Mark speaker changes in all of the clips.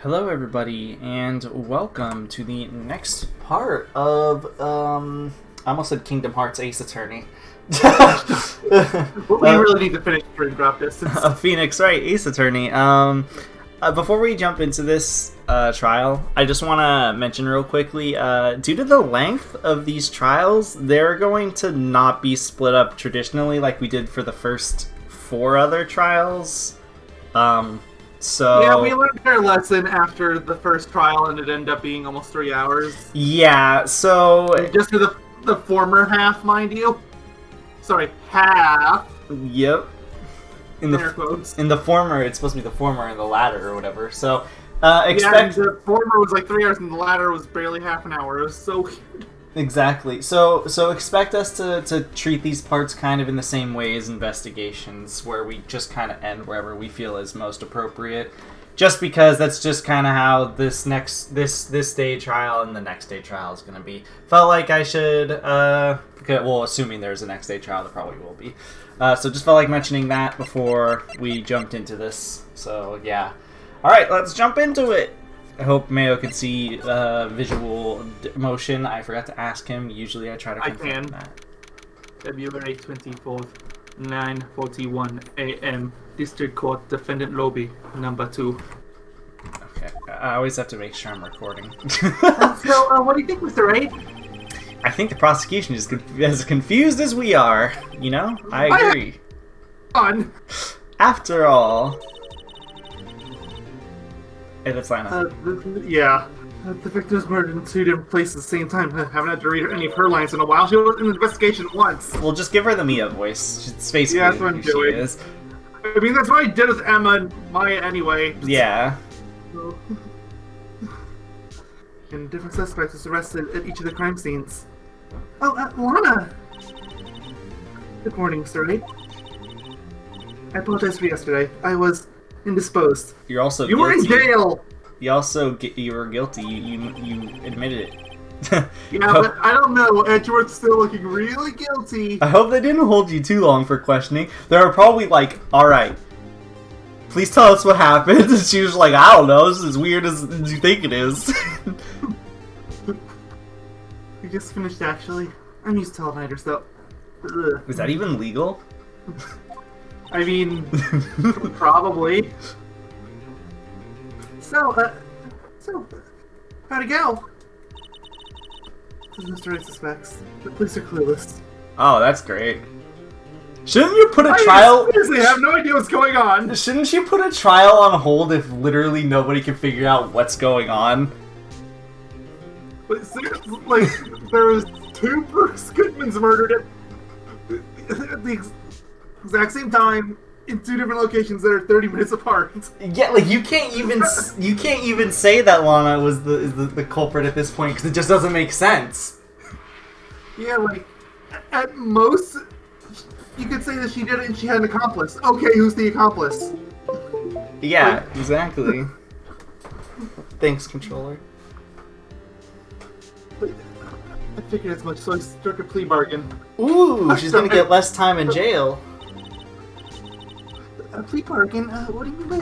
Speaker 1: Hello, everybody, and welcome to the next part of, I almost said Kingdom Hearts Ace Attorney.
Speaker 2: We really need to finish for drop distance.
Speaker 1: Phoenix Wright, Ace Attorney. Before we jump into this trial, I just want to mention real quickly, due to the length of these trials, they're going to not be split up traditionally like we did for the first 4 other trials. So
Speaker 2: yeah, we learned our lesson after the first trial, and it ended up being almost 3 hours.
Speaker 1: Yeah, so
Speaker 2: Just for the former half, mind you. Sorry, half.
Speaker 1: Yep. In
Speaker 2: Air quotes.
Speaker 1: the former, it's supposed to be the former and the latter or whatever. So
Speaker 2: Yeah,
Speaker 1: expect
Speaker 2: the former was like 3 hours, and the latter was barely half an hour. It was so weird.
Speaker 1: exactly. So expect us to treat these parts kind of in the same way as investigations, where we just kind of end wherever we feel is most appropriate. Just because that's just kind of how this day trial and the next day trial is going to be. Felt like I should, well, assuming there's a next day trial, there probably will be. So just felt like mentioning that before we jumped into this. So yeah. Alright, let's jump into it. I hope Mayo can see visual motion. I forgot to ask him. Usually I try to confirm that.
Speaker 2: February 24th, 9:41 a.m. District Court Defendant Lobby, number 2.
Speaker 1: Okay, I always have to make sure I'm recording.
Speaker 2: So, what do you think, Mr. Wright?
Speaker 1: I think the prosecution is as confused as we are. You know? I agree.
Speaker 2: On.
Speaker 1: After all... Hey, that's Lana.
Speaker 2: Yeah. The victim was murdered in 2 different places at the same time. I haven't had to read any of her lines in a while. She was in the investigation once.
Speaker 1: We'll just give her the Mia voice. It's basically
Speaker 2: Yeah, that's what I'm
Speaker 1: who
Speaker 2: doing.
Speaker 1: she is.
Speaker 2: I mean, that's what I did with Emma and Maya anyway.
Speaker 1: Yeah.
Speaker 2: So. And different suspects was arrested at each of the crime scenes. Oh, Lana! Good morning, Mr. Wright. I apologize for yesterday. I was indisposed.
Speaker 1: You're also
Speaker 2: You
Speaker 1: guilty.
Speaker 2: were in jail!
Speaker 1: You were guilty. You admitted it.
Speaker 2: Yeah, but I don't know. Edgeworth's still looking really guilty.
Speaker 1: I hope they didn't hold you too long for questioning. They were probably like, alright, please tell us what happened. And she was like, I don't know, this is as weird as you think it is.
Speaker 2: We just finished, actually. I'm used to all-nighters, though. Ugh.
Speaker 1: Is that even legal?
Speaker 2: I mean, probably. So, how'd it go? Mr. Wright suspects. The police are clueless.
Speaker 1: Oh, that's great. Shouldn't you put a trial...
Speaker 2: I seriously have no idea what's going on.
Speaker 1: Shouldn't you put a trial on hold if literally nobody can figure out what's going on?
Speaker 2: But seriously, like, there was 2 Bruce Goodmans murdered at the exact same time in 2 different locations that are 30 minutes apart.
Speaker 1: Yeah, like you can't even say that Lana was the culprit at this point because it just doesn't make sense.
Speaker 2: Yeah, like at most you could say that she did it and she had an accomplice. Okay, who's the accomplice?
Speaker 1: Yeah, exactly. Thanks, controller.
Speaker 2: I figured as much, so I struck a plea bargain.
Speaker 1: Ooh, she's gonna get less time in jail.
Speaker 2: A plea bargain? What do you mean by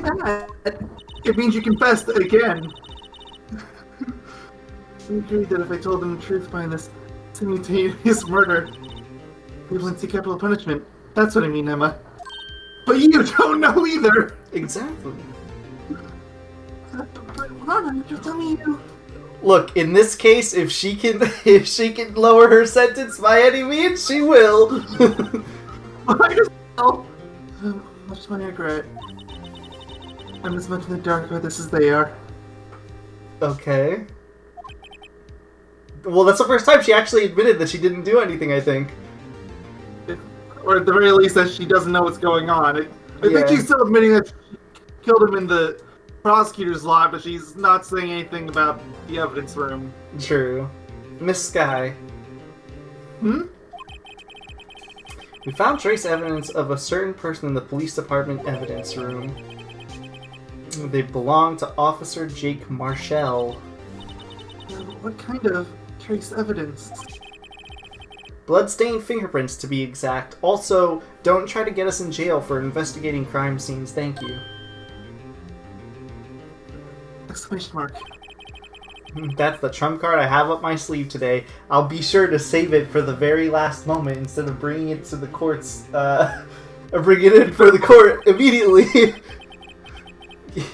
Speaker 2: that? It means you confessed again. We agreed that if I told them the truth behind this simultaneous murder, we wouldn't see capital punishment. That's what I mean, Emma. But you don't know either!
Speaker 1: Exactly.
Speaker 2: But Lana, you tell me you...
Speaker 1: Look, in this case, if she can lower her sentence by any means, she will.
Speaker 2: I just know. Much my regret. I'm as much in the dark about this as they are.
Speaker 1: Okay. Well, that's the first time she actually admitted that she didn't do anything, I think.
Speaker 2: Or at the very least that she doesn't know what's going on. I think she's still admitting that she killed him in the prosecutor's lot, but she's not saying anything about the evidence room.
Speaker 1: True. Miss Sky.
Speaker 2: Hmm?
Speaker 1: We found trace evidence of a certain person in the police department evidence room. They belong to Officer Jake Marshall.
Speaker 2: What kind of trace evidence?
Speaker 1: Bloodstained fingerprints, to be exact. Also, don't try to get us in jail for investigating crime scenes, thank you.
Speaker 2: Exclamation mark.
Speaker 1: That's the trump card I have up my sleeve today. I'll be sure to save it for the very last moment instead of bringing it to the courts, bring it in for the court immediately.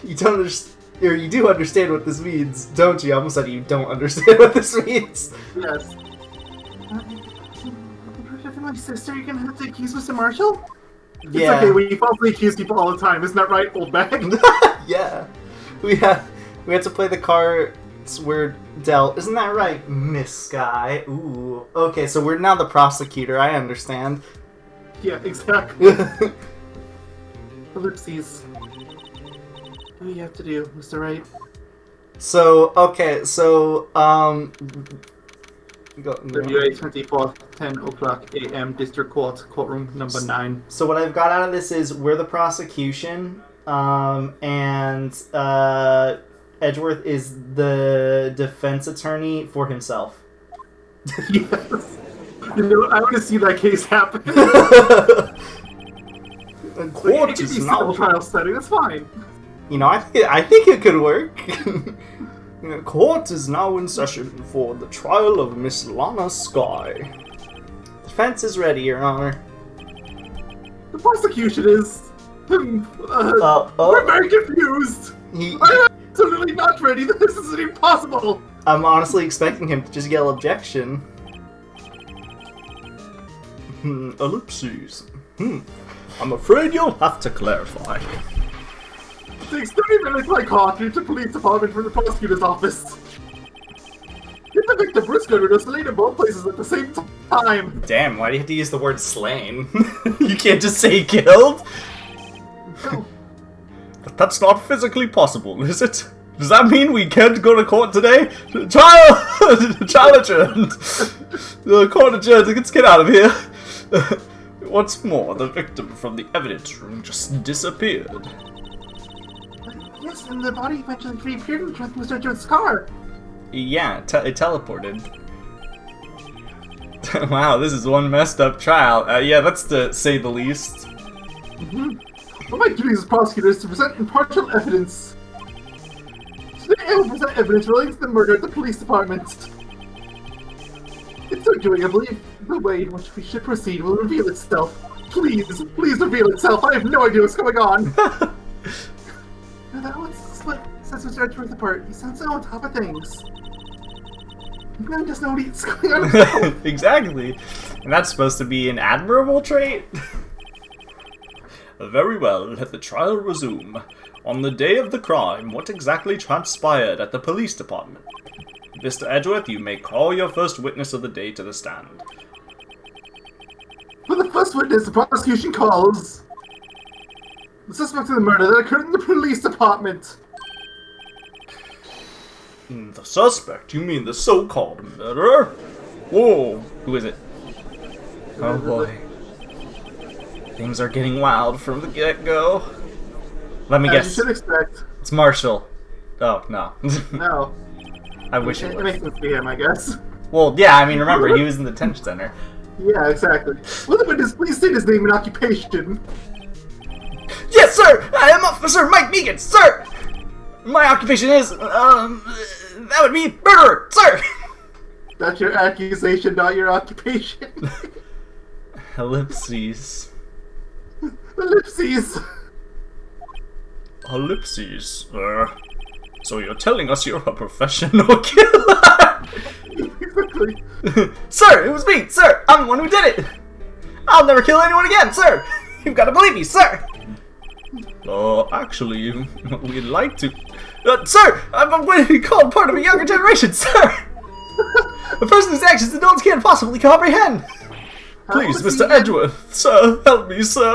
Speaker 1: You don't understand, or you do understand what this means, don't you? I almost said you don't understand what this means.
Speaker 2: Yes. My sister, you're gonna have to accuse Mr. Marshall?
Speaker 1: Yeah.
Speaker 2: It's okay, we falsely accuse people all the time, isn't that right, old bag?
Speaker 1: Yeah. We have to play the cards we're dealt. Isn't that right, Miss Sky? Ooh. Okay, so we're now the prosecutor, I understand.
Speaker 2: Yeah, exactly. Ellipses. What do you have to do, Mr. Wright?
Speaker 1: So, okay, so,
Speaker 2: WA 24th, 10 o'clock a.m. District Court, courtroom number 9.
Speaker 1: So what I've got out of this is we're the prosecution, and Edgeworth is the defense attorney for himself.
Speaker 2: Yes. You know, I want to see that case happen.
Speaker 1: Court is
Speaker 2: civil trial setting. That's fine.
Speaker 1: You know, I think it could work. Court is now in session for the trial of Miss Lana Sky. Defense is ready, Your Honor.
Speaker 2: The prosecution is. We're very confused. I'm absolutely not ready. This is impossible.
Speaker 1: I'm honestly expecting him to just yell objection. Ellipses. I'm afraid you'll have to clarify.
Speaker 2: It takes 30 minutes like coffee to police department from the prosecutor's office. If the victim was good or slain in both places at the same time.
Speaker 1: Damn, why do you have to use the word slain? You can't just say killed?
Speaker 2: No.
Speaker 1: But that's not physically possible, is it? Does that mean we can't go to court today? Trial adjourned! The court adjourned, let's get out of here. What's more, the victim from the evidence room just disappeared.
Speaker 2: Yes, and the body eventually reappeared in the trunk of Mr. Jones' car.
Speaker 1: Yeah, it teleported. Wow, this is one messed up trial. Yeah, that's to say the least.
Speaker 2: One of my duties as prosecutor is to present impartial evidence. Today I will present evidence relating to the murder at the police department. In so doing, I believe the way in which we should proceed will reveal itself. Please reveal itself. I have no idea what's going on. That was what sets Mr. Edgeworth apart. He sounds so on top of things. He really doesn't know what's going on himself.
Speaker 1: Exactly. And that's supposed to be an admirable trait. Very well, let the trial resume. On the day of the crime, what exactly transpired at the police department? Mr. Edgeworth, you may call your first witness of the day to the stand.
Speaker 2: For the first witness, the prosecution calls the suspect of the murder that occurred in the police department.
Speaker 1: The suspect? You mean the so-called murderer? Whoa! Who is it? Oh boy. Things are getting wild from the get-go. Let me guess.
Speaker 2: You should expect.
Speaker 1: It's Marshall. Oh, no.
Speaker 2: No.
Speaker 1: I wish it
Speaker 2: It makes sense to be him, I guess.
Speaker 1: Well, yeah, I mean, remember, he was in the detention center.
Speaker 2: Yeah, exactly. Will the witness please state his name and occupation?
Speaker 1: Yes, sir! I am Officer Mike Megan, sir! My occupation is, that would be murderer, sir!
Speaker 2: That's your accusation, not your occupation.
Speaker 1: Ellipses.
Speaker 2: Ellipses.
Speaker 1: Ellipses, so you're telling us you're a professional killer?
Speaker 2: Exactly.
Speaker 1: Sir, it was me, sir! I'm the one who did it! I'll never kill anyone again, sir! You've got to believe me, sir! Actually, we'd like to... sir! I'm going to be called part of a younger generation, sir! A person whose actions adults can't possibly comprehend! Please, Mr. Edgeworth, sir, help me, sir!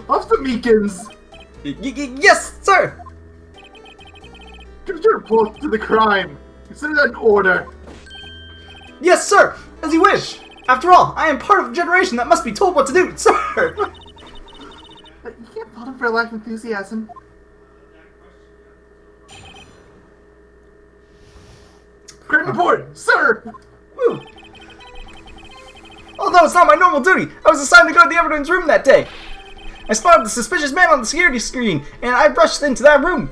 Speaker 2: Officer Meekins!
Speaker 1: Yes, sir!
Speaker 2: Give your report to the crime. Consider that an order.
Speaker 1: Yes, sir! As you wish! After all, I am part of a generation that must be told what to do, sir!
Speaker 2: You can't fault him for a lack of enthusiasm. Crime report, sir!
Speaker 1: Woo. Although it's not my normal duty, I was assigned to go to the evidence room that day. I spotted the suspicious man on the security screen, and I rushed into that room.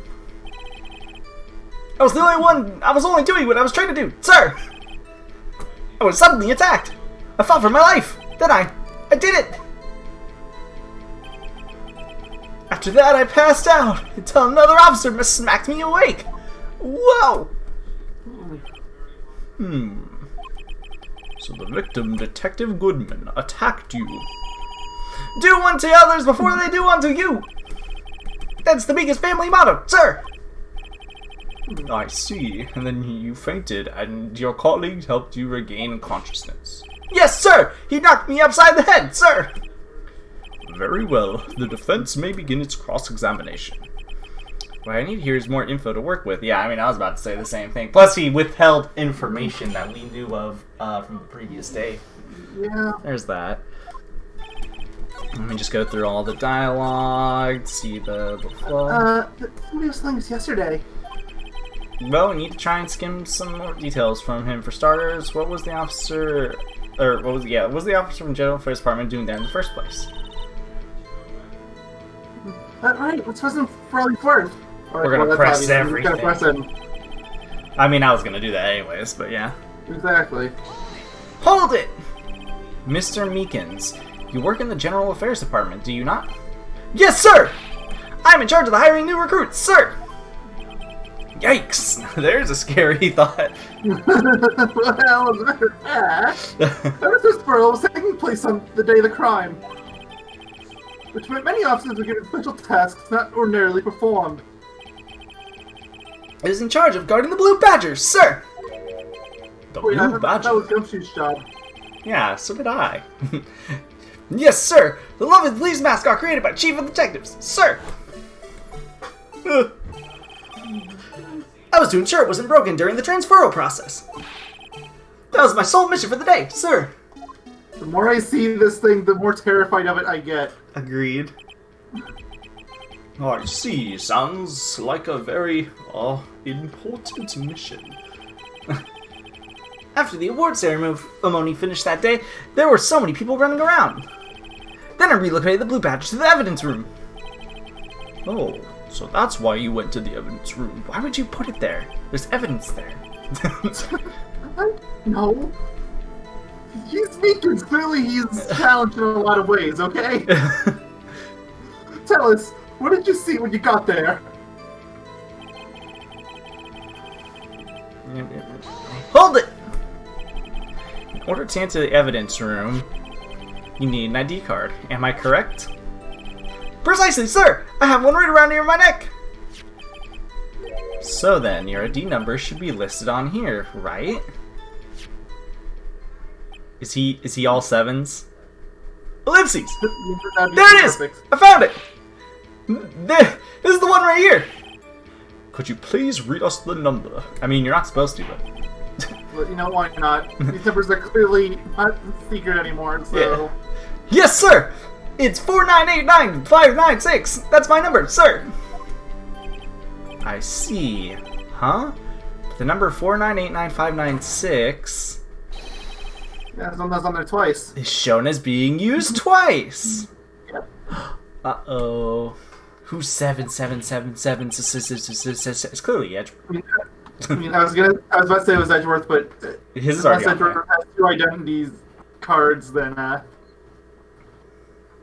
Speaker 1: I was only doing what I was trying to do, sir! I was suddenly attacked! I fought for my life! Then I did it! After that, I passed out until another officer smacked me awake! Whoa! So the victim, Detective Goodman, attacked you. Do unto others before they do unto you! That's the biggest family motto, sir! I see. And then you fainted, and your colleague helped you regain consciousness. Yes, sir! He knocked me upside the head, sir! Very well. The defense may begin its cross-examination. What I need here is more info to work with. Yeah, I mean, I was about to say the same thing. Plus, he withheld information that we knew of from the previous day.
Speaker 2: Yeah.
Speaker 1: There's that. Let me just go through all the dialogue, see the flow.
Speaker 2: Somebody was telling us yesterday.
Speaker 1: Well, we need to try and skim some more details from him. For starters, what was the officer, or what was the officer from General Affairs Department doing there in the first place?
Speaker 2: Alright, let's press him for all he's worth.
Speaker 1: We're gonna press everything.
Speaker 2: We're gonna press him.
Speaker 1: I mean, I was gonna do that anyways, but yeah.
Speaker 2: Exactly.
Speaker 1: Hold it! Mr. Meekins, you work in the General Affairs Department, do you not? Yes, sir! I'm in charge of the hiring new recruits, sir! Yikes! There's a scary thought.
Speaker 2: Well, as a matter of fact, this borough was taking place on the day of the crime, which meant many officers were given special tasks not ordinarily performed.
Speaker 1: Is in charge of guarding the Blue Badgers, sir! The
Speaker 2: Wait,
Speaker 1: Blue Badgers?
Speaker 2: that was Gumshoe's job.
Speaker 1: Yeah, so did I. Yes, sir! The lovely police mascot created by Chief of Detectives, sir! I was to ensure it wasn't broken during the transferal process. That was my sole mission for the day, sir!
Speaker 2: The more I see this thing, the more terrified of it I get.
Speaker 1: Agreed. I see. Sounds like a very, important mission. After the award ceremony finished that day, there were so many people running around. Then I relocated the Blue Badge to the evidence room. Oh, so that's why you went to the evidence room. Why would you put it there? There's evidence there.
Speaker 2: No. He's Meekins. Clearly he's challenged in a lot of ways, okay? Tell us, what did you see when you got there?
Speaker 1: Hold it! In order to enter the evidence room, you need an ID card. Am I correct? Precisely, sir! I have one right around here in my neck! So then, your ID number should be listed on here, right? Is he all sevens? Ellipses! There it is!
Speaker 2: Perfect.
Speaker 1: I found it! This is the one right here! Could you please read us the number? I mean, you're not supposed to, but...
Speaker 2: Well, you know, why not? These numbers are clearly not secret anymore, so...
Speaker 1: Yeah. Yes, sir! It's 4989596! That's my number, sir! I see. Huh? But the number 4989596
Speaker 2: Yeah, that's on there twice.
Speaker 1: is shown as being used twice!
Speaker 2: Yep.
Speaker 1: Uh-oh. Who's 7777? It's clearly Edgeworth.
Speaker 2: I mean, I was about to say it was Edgeworth, but
Speaker 1: His is
Speaker 2: unless
Speaker 1: already on
Speaker 2: Edgeworth
Speaker 1: there.
Speaker 2: has two identities cards, then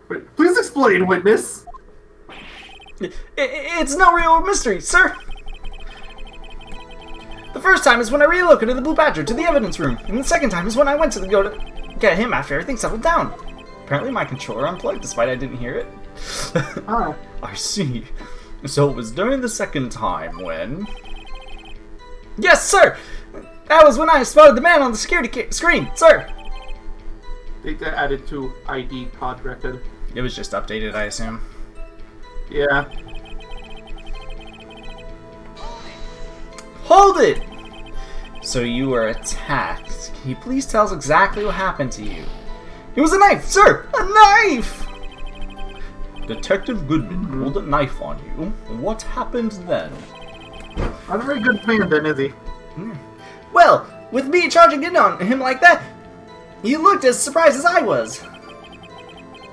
Speaker 2: Wait, please explain, witness.
Speaker 1: It's no real mystery, sir! The first time is when I relocated the Blue Badger to the evidence room, and the second time is when I went to go to get him after everything settled down. Apparently my controller unplugged despite I didn't hear it.
Speaker 2: Oh.
Speaker 1: I see. So it was during the second time when... Yes, sir! That was when I spotted the man on the security screen, sir!
Speaker 2: They added to ID card record.
Speaker 1: It was just updated, I assume.
Speaker 2: Yeah.
Speaker 1: Hold it! So you were attacked. Can you please tell us exactly what happened to you? It was a knife, sir! A knife! Detective Goodman pulled a knife on you. What happened then?
Speaker 2: Not a very good man then, is he?
Speaker 1: Well, with me charging in on him like that, you looked as surprised as I was.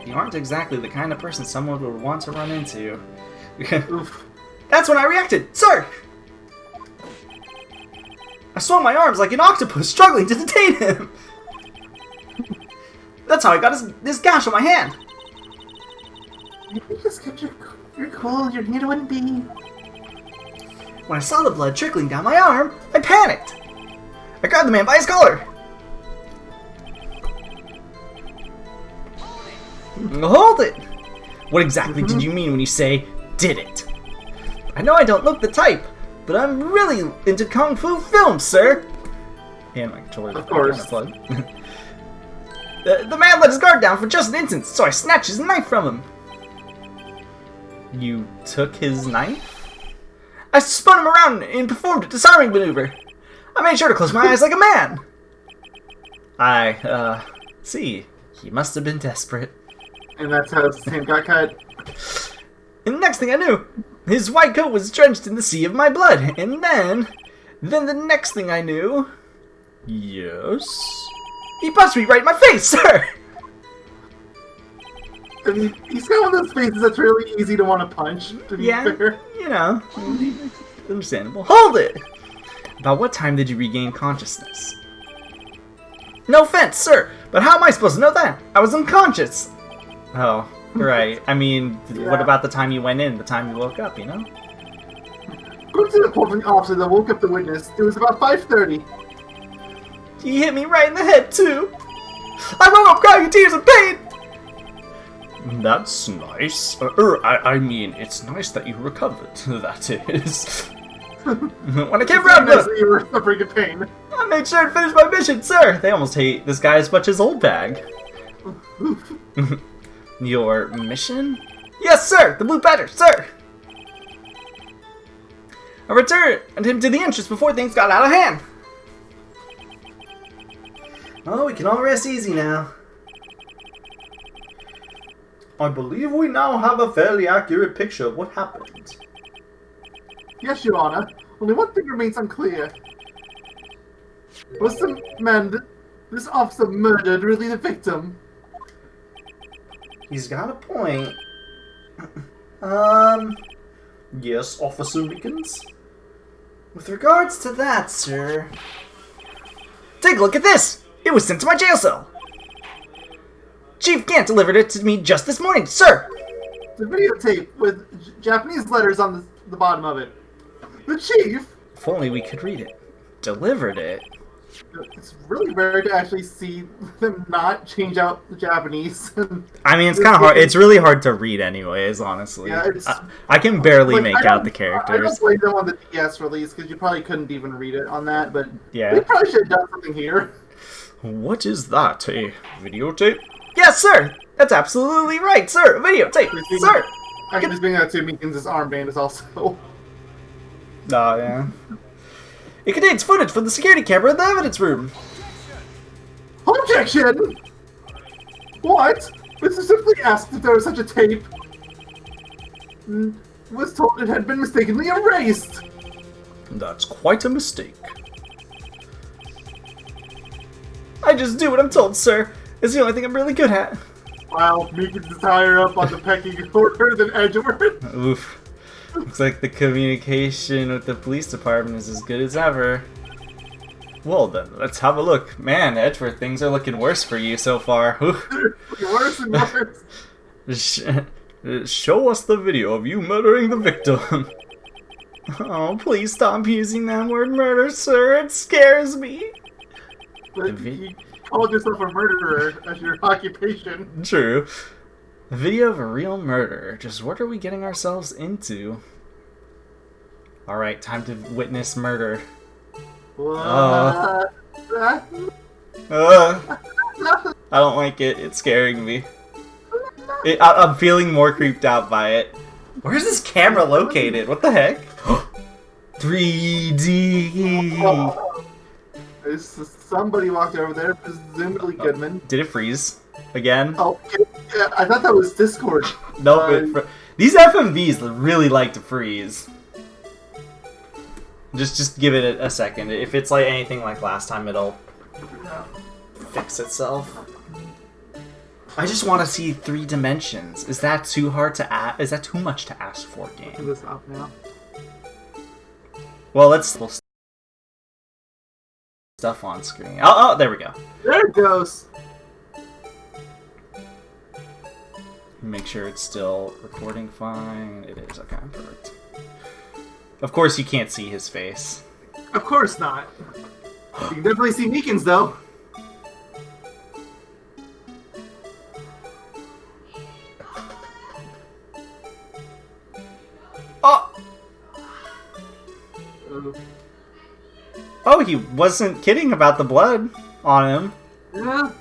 Speaker 1: You aren't exactly the kind of person someone would want to run into.
Speaker 2: Oof.
Speaker 1: That's when I reacted, sir! I swung my arms like an octopus, struggling to detain him. That's how I got this gash on my hand.
Speaker 2: You just kept your cool, your hand wouldn't be.
Speaker 1: When I saw the blood trickling down my arm, I panicked. I grabbed the man by his collar. Hold it! What exactly did you mean when you say, did it? I know I don't look the type, but I'm really into Kung Fu films, sir! And my controller.
Speaker 2: Of course.
Speaker 1: The man let his guard down for just an instant, so I snatched his knife from him. You took his knife? I spun him around and performed a disarming maneuver. I made sure to close my eyes like a man. See. He must have been desperate.
Speaker 2: And that's how his hand got cut.
Speaker 1: And the next thing I knew, his white coat was drenched in the sea of my blood. And then the next thing I knew... Yes? He punched me right in my face, sir!
Speaker 2: I mean, he's got one of those faces that's really easy to want to punch, to be fair.
Speaker 1: You know, understandable. Hold it! About what time did you regain consciousness? No offense, sir, but how am I supposed to know that? I was unconscious! Oh, right. I mean, what about the time you went in, the time you woke up, you know?
Speaker 2: According to the reporting officer that woke up the witness, it was about 5:30.
Speaker 1: He hit me right in the head, too! I woke up crying in tears of pain! That's nice. I mean, it's nice that you recovered, that is. When I came around,
Speaker 2: you were suffering in pain.
Speaker 1: I made sure to finish my mission, sir! They almost hate this guy as much as Old Bag. Your mission? Yes, sir! The Blue Badger, sir! I returned him to the entrance before things got out of hand. Oh, we can all rest easy now. I believe we now have a fairly accurate picture of what happened.
Speaker 2: Yes, Your Honor. Only one thing remains unclear. Was the man this officer murdered really the victim?
Speaker 1: He's got a point. Yes, Officer Meekins? With regards to that, sir... Take a look at this! It was sent to my jail cell! Chief Gant delivered it to me just this morning, sir!
Speaker 2: The videotape with Japanese letters on the bottom of it. The chief!
Speaker 1: If only we could read it. Delivered it?
Speaker 2: It's really rare to actually see them not change out the Japanese.
Speaker 1: I mean, it's kind of hard. It's really hard to read anyways, honestly.
Speaker 2: Yeah,
Speaker 1: I can barely make out the characters.
Speaker 2: I don't blame them on the DS release, because you probably couldn't even read it on that, but
Speaker 1: yeah.
Speaker 2: They probably should have done something here.
Speaker 1: What is that? A videotape? Yes, sir! That's absolutely right, sir! A videotape! Sir!
Speaker 2: I can just bring that to Meekins' armband is also...
Speaker 1: Oh, yeah. It contains footage from the security camera in the evidence room.
Speaker 2: Objection! What? We specifically asked if there was such a tape. Was told it had been mistakenly erased.
Speaker 1: That's quite a mistake. I just do what I'm told, sir. It's the only thing I'm really good at.
Speaker 2: Wow, Meekins is higher up on the pecking order than Edgeworth.
Speaker 1: Oof. Looks like the communication with the police department is as good as ever. Well then, let's have a look. Man, Edgeworth, things are looking worse for you so far.
Speaker 2: Worse and worse.
Speaker 1: Show us the video of you murdering the victim. Oh, please stop using that word murder, sir. It scares me.
Speaker 2: But you called yourself a murderer as your occupation.
Speaker 1: True. A video of a real murder. Just what are we getting ourselves into? Alright, time to witness murder.
Speaker 2: What?
Speaker 1: I don't like it. It's scaring me. I'm feeling more creeped out by it. Where's this camera located? What the heck? 3D!
Speaker 2: Somebody walked over there, presumably Goodman.
Speaker 1: Did it freeze? Again?
Speaker 2: Oh, yeah, I thought that was Discord.
Speaker 1: Nope. These FMVs really like to freeze. Just give it a second. If it's like anything like last time, it'll fix itself. I just want to see 3 dimensions. Is that too hard to ask? Is that too much to ask for, game?
Speaker 2: This up now.
Speaker 1: Well, let's stuff on screen. Oh, there we go.
Speaker 2: There it goes.
Speaker 1: Make sure it's still recording fine. It is. Okay, perfect. Of course, you can't see his face.
Speaker 2: Of course not. You can definitely see Meekins, though.
Speaker 1: Oh! Oh, he wasn't kidding about the blood on him.
Speaker 2: Yeah.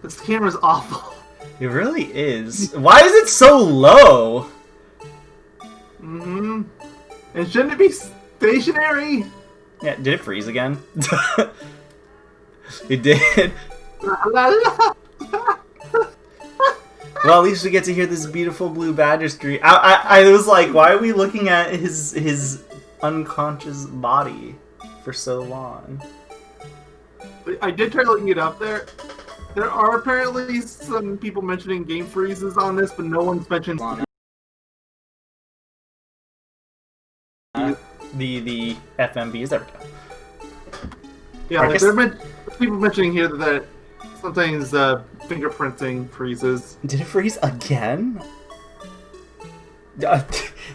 Speaker 2: This camera's awful.
Speaker 1: It really is. Why is it so low?
Speaker 2: Mm-hmm. And shouldn't it be stationary?
Speaker 1: Yeah, did it freeze again? It did. Well, at least we get to hear this beautiful blue badger scream. I was like, why are we looking at his unconscious body for so long?
Speaker 2: I did try looking it up there. There are apparently some people mentioning game freezes on this, but no one's mentioned
Speaker 1: the FMVs. There we go.
Speaker 2: Yeah, like, there are people mentioning here that sometimes fingerprinting freezes.
Speaker 1: Did it freeze again?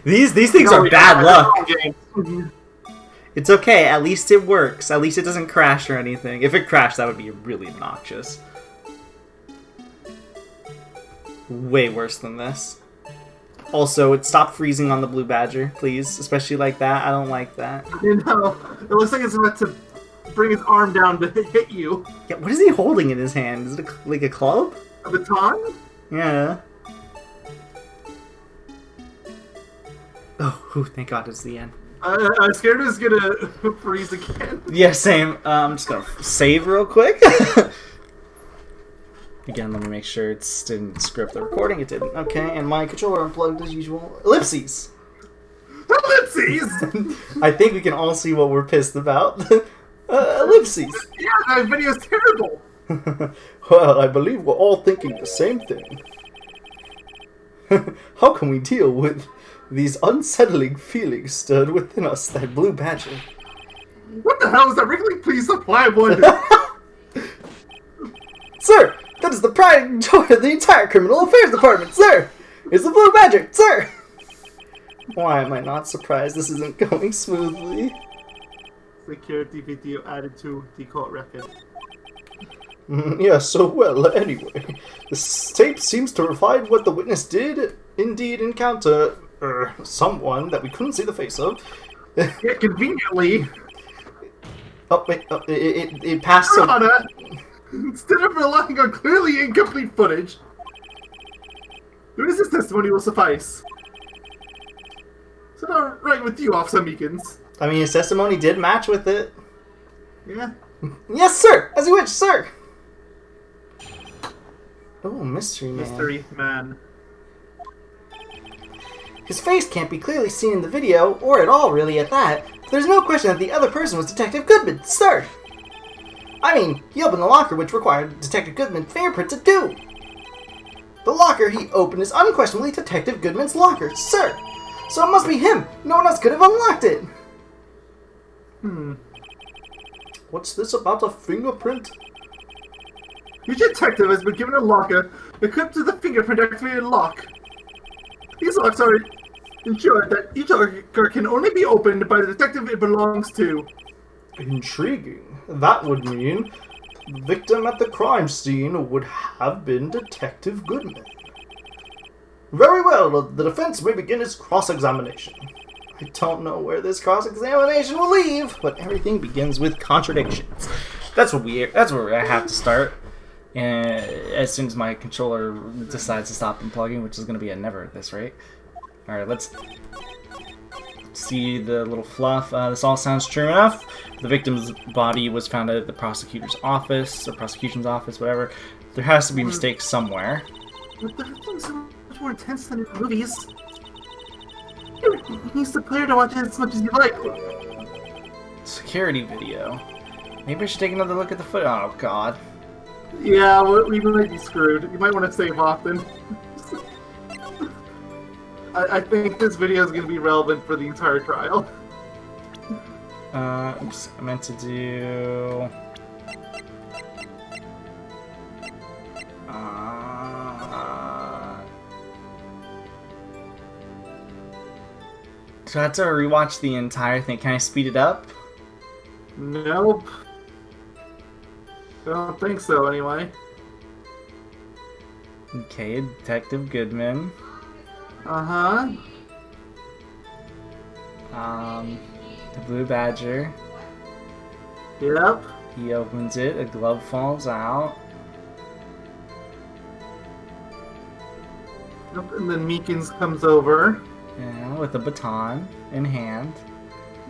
Speaker 1: These things are bad luck. It's okay. At least it works. At least it doesn't crash or anything. If it crashed, that would be really obnoxious. Way worse than this. Also, it stopped freezing on the blue badger, please. Especially like that. I don't like that.
Speaker 2: You know, it looks like it's about to bring his arm down to hit you.
Speaker 1: Yeah, what is he holding in his hand? Is it like a club?
Speaker 2: A baton?
Speaker 1: Yeah. Oh, whew, thank God it's the end.
Speaker 2: I'm scared it's gonna freeze again.
Speaker 1: Yeah, same. I'm just gonna save real quick. Again, let me make sure it didn't screw up the recording. It didn't. Okay, and my controller unplugged as usual. Ellipses!
Speaker 2: Ellipses!
Speaker 1: I think we can all see what we're pissed about. Ellipses!
Speaker 2: Yeah, that video's terrible!
Speaker 1: Well, I believe we're all thinking the same thing. How can we deal with these unsettling feelings stirred within us, that blue badger?
Speaker 2: What the hell is that wrinkly piece of plywood?
Speaker 1: Sir! That is the pride and joy of the entire Criminal Affairs Department, sir! It's the blue badger, sir! Why am I not surprised this isn't going smoothly?
Speaker 2: Security video added to the court record.
Speaker 1: Yeah, so well, anyway. This tape seems to reflect what the witness did indeed encounter someone that we couldn't see the face of.
Speaker 2: Yeah, conveniently.
Speaker 1: Oh, wait, it passed some...
Speaker 2: Instead of relying on clearly incomplete footage, the witness's testimony will suffice. Is that alright with you, Officer Meekins?
Speaker 1: I mean, his testimony did match with it.
Speaker 2: Yeah.
Speaker 1: Yes, sir! As you wish, sir! Oh, mystery man.
Speaker 2: Mystery man.
Speaker 1: His face can't be clearly seen in the video, or at all, really, at that. There's no question that the other person was Detective Goodman, sir! I mean, he opened the locker which required Detective Goodman's fingerprint to do. The locker he opened is unquestionably Detective Goodman's locker, sir! So it must be him! No one else could have unlocked it! What's this about a fingerprint?
Speaker 2: Each detective has been given a locker equipped with a fingerprint-activated lock. These locks are ensured that each locker can only be opened by the detective it belongs to. Intriguing.
Speaker 1: That would mean the victim at the crime scene would have been Detective Goodman. Very well, the defense may begin its cross-examination. I don't know where this cross-examination will lead, but everything begins with contradictions. That's where I have to start. And as soon as my controller decides to stop unplugging, which is going to be a never at this rate. Alright, let's see the little fluff. This all sounds true enough. The victim's body was found at the prosecutor's office, or prosecution's office, whatever. There has to be mistakes somewhere.
Speaker 2: But the film's so much more intense than in the movies. You use the player to watch it as much as you like.
Speaker 1: Security video. Maybe I should take another look at the foot. Oh, God.
Speaker 2: Yeah, we might be screwed. You might want to save often. I think this video is going to be relevant for the entire trial.
Speaker 1: Oops, I meant to do... So I have to rewatch the entire thing. Can I speed it up?
Speaker 2: Nope. I don't think so, anyway.
Speaker 1: Okay, Detective Goodman.
Speaker 2: Uh-huh.
Speaker 1: The Blue Badger.
Speaker 2: Yep.
Speaker 1: He opens it, a glove falls out.
Speaker 2: Yep, and then Meekins comes over.
Speaker 1: Yeah, with a baton in hand.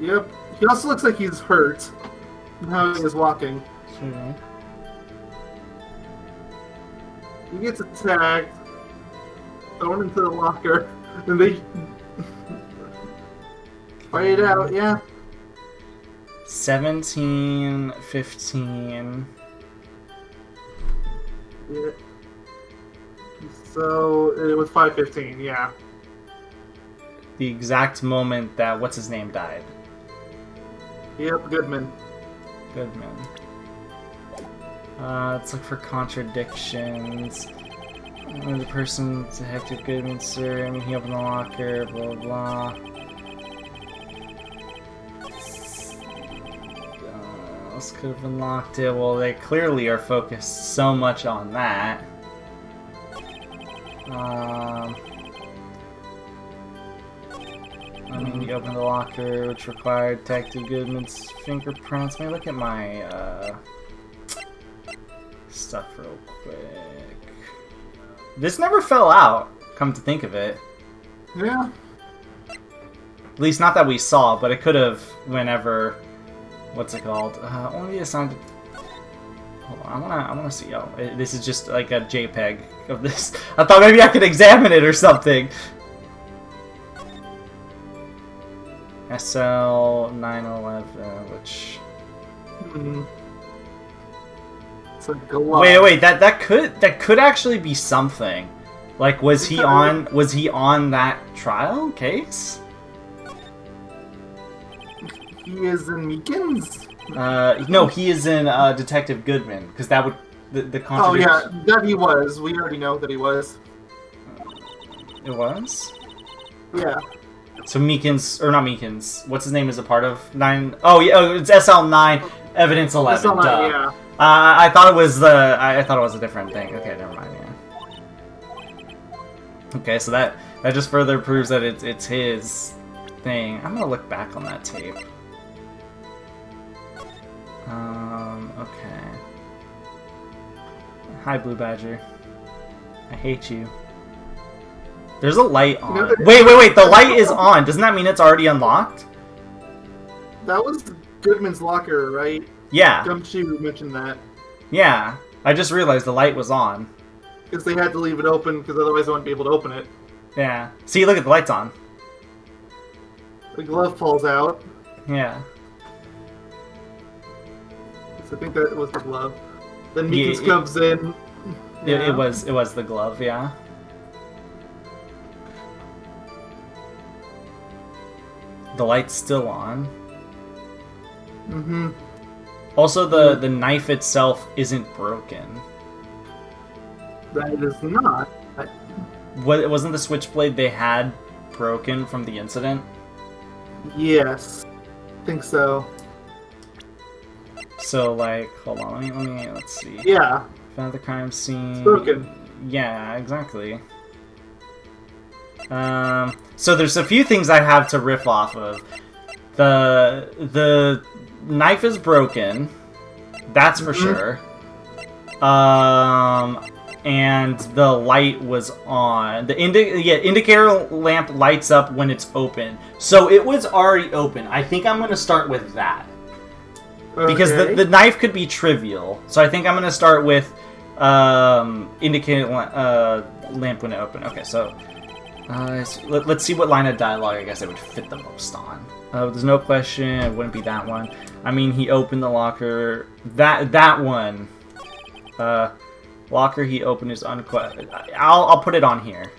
Speaker 2: Yep. He also looks like he's hurt. How he is walking.
Speaker 1: Sure.
Speaker 2: He gets attacked. Thrown into the locker. And they fight it out, yeah.
Speaker 1: 17, 15.
Speaker 2: Yeah. So it was 5:15, yeah.
Speaker 1: The exact moment that what's his name died.
Speaker 2: Yep, Goodman.
Speaker 1: Goodman. Let's look for contradictions. The person, Detective Goodman, sir. I mean, he opened the locker. Blah blah. Else could have unlocked it. Well, they clearly are focused so much on that. I mean, he opened the locker, which required Detective Goodman's fingerprints. Let me look at my stuff real quick. This never fell out, come to think of it.
Speaker 2: Yeah.
Speaker 1: At least not that we saw, but it could have whenever. What's it called? Only assigned. Hold on, I wanna see. Oh, this is just like a JPEG of this. I thought maybe I could examine it or something. SL 911, which.
Speaker 2: It's a glove.
Speaker 1: Wait, that could actually be something. Like, was he on that trial case?
Speaker 2: He is in Meekins?
Speaker 1: No, he is in Detective Goodman, because that would the contradiction.
Speaker 2: Oh yeah, that he was. We already know that he was.
Speaker 1: It was?
Speaker 2: Yeah.
Speaker 1: So Meekins, or not Meekins, what's his name is a part of 9? Oh yeah, it's SL9, Evidence 11.
Speaker 2: SL9,
Speaker 1: duh.
Speaker 2: yeah.
Speaker 1: I thought it was a different thing. Okay, never mind. Yeah. Okay, so that just further proves that it's his thing. I'm gonna look back on that tape. Okay. Hi, Blue Badger. I hate you. There's a light on. Wait, the light is on. Doesn't that mean it's already unlocked?
Speaker 2: That was Goodman's locker, right?
Speaker 1: Yeah.
Speaker 2: Gumshoe mentioned that.
Speaker 1: Yeah. I just realized the light was on.
Speaker 2: Because they had to leave it open, because otherwise they wouldn't be able to open it.
Speaker 1: Yeah. See, look at the light's on.
Speaker 2: The glove falls out.
Speaker 1: Yeah.
Speaker 2: So I think that was the glove. Then Meekins comes in.
Speaker 1: Yeah. It was the glove, yeah. The light's still on.
Speaker 2: Mm-hmm.
Speaker 1: Also, the knife itself isn't broken.
Speaker 2: That is not.
Speaker 1: Wasn't the switchblade they had broken from the incident?
Speaker 2: Yes. I think so.
Speaker 1: So, like, hold on, let's see.
Speaker 2: Yeah.
Speaker 1: Found the crime scene.
Speaker 2: It's broken.
Speaker 1: Yeah, exactly. So there's a few things I have to riff off of. The knife is broken. That's for sure. And the light was on. The indicator lamp lights up when it's open. So it was already open. I think I'm going to start with that. Okay. Because the knife could be trivial. So I think I'm going to start with indicator lamp when it opened. Okay, so let's see what line of dialogue I guess I would fit the most on. There's no question it wouldn't be that one. I mean, he opened the locker. That one. Locker he opened is unquestioned. I'll put it on here.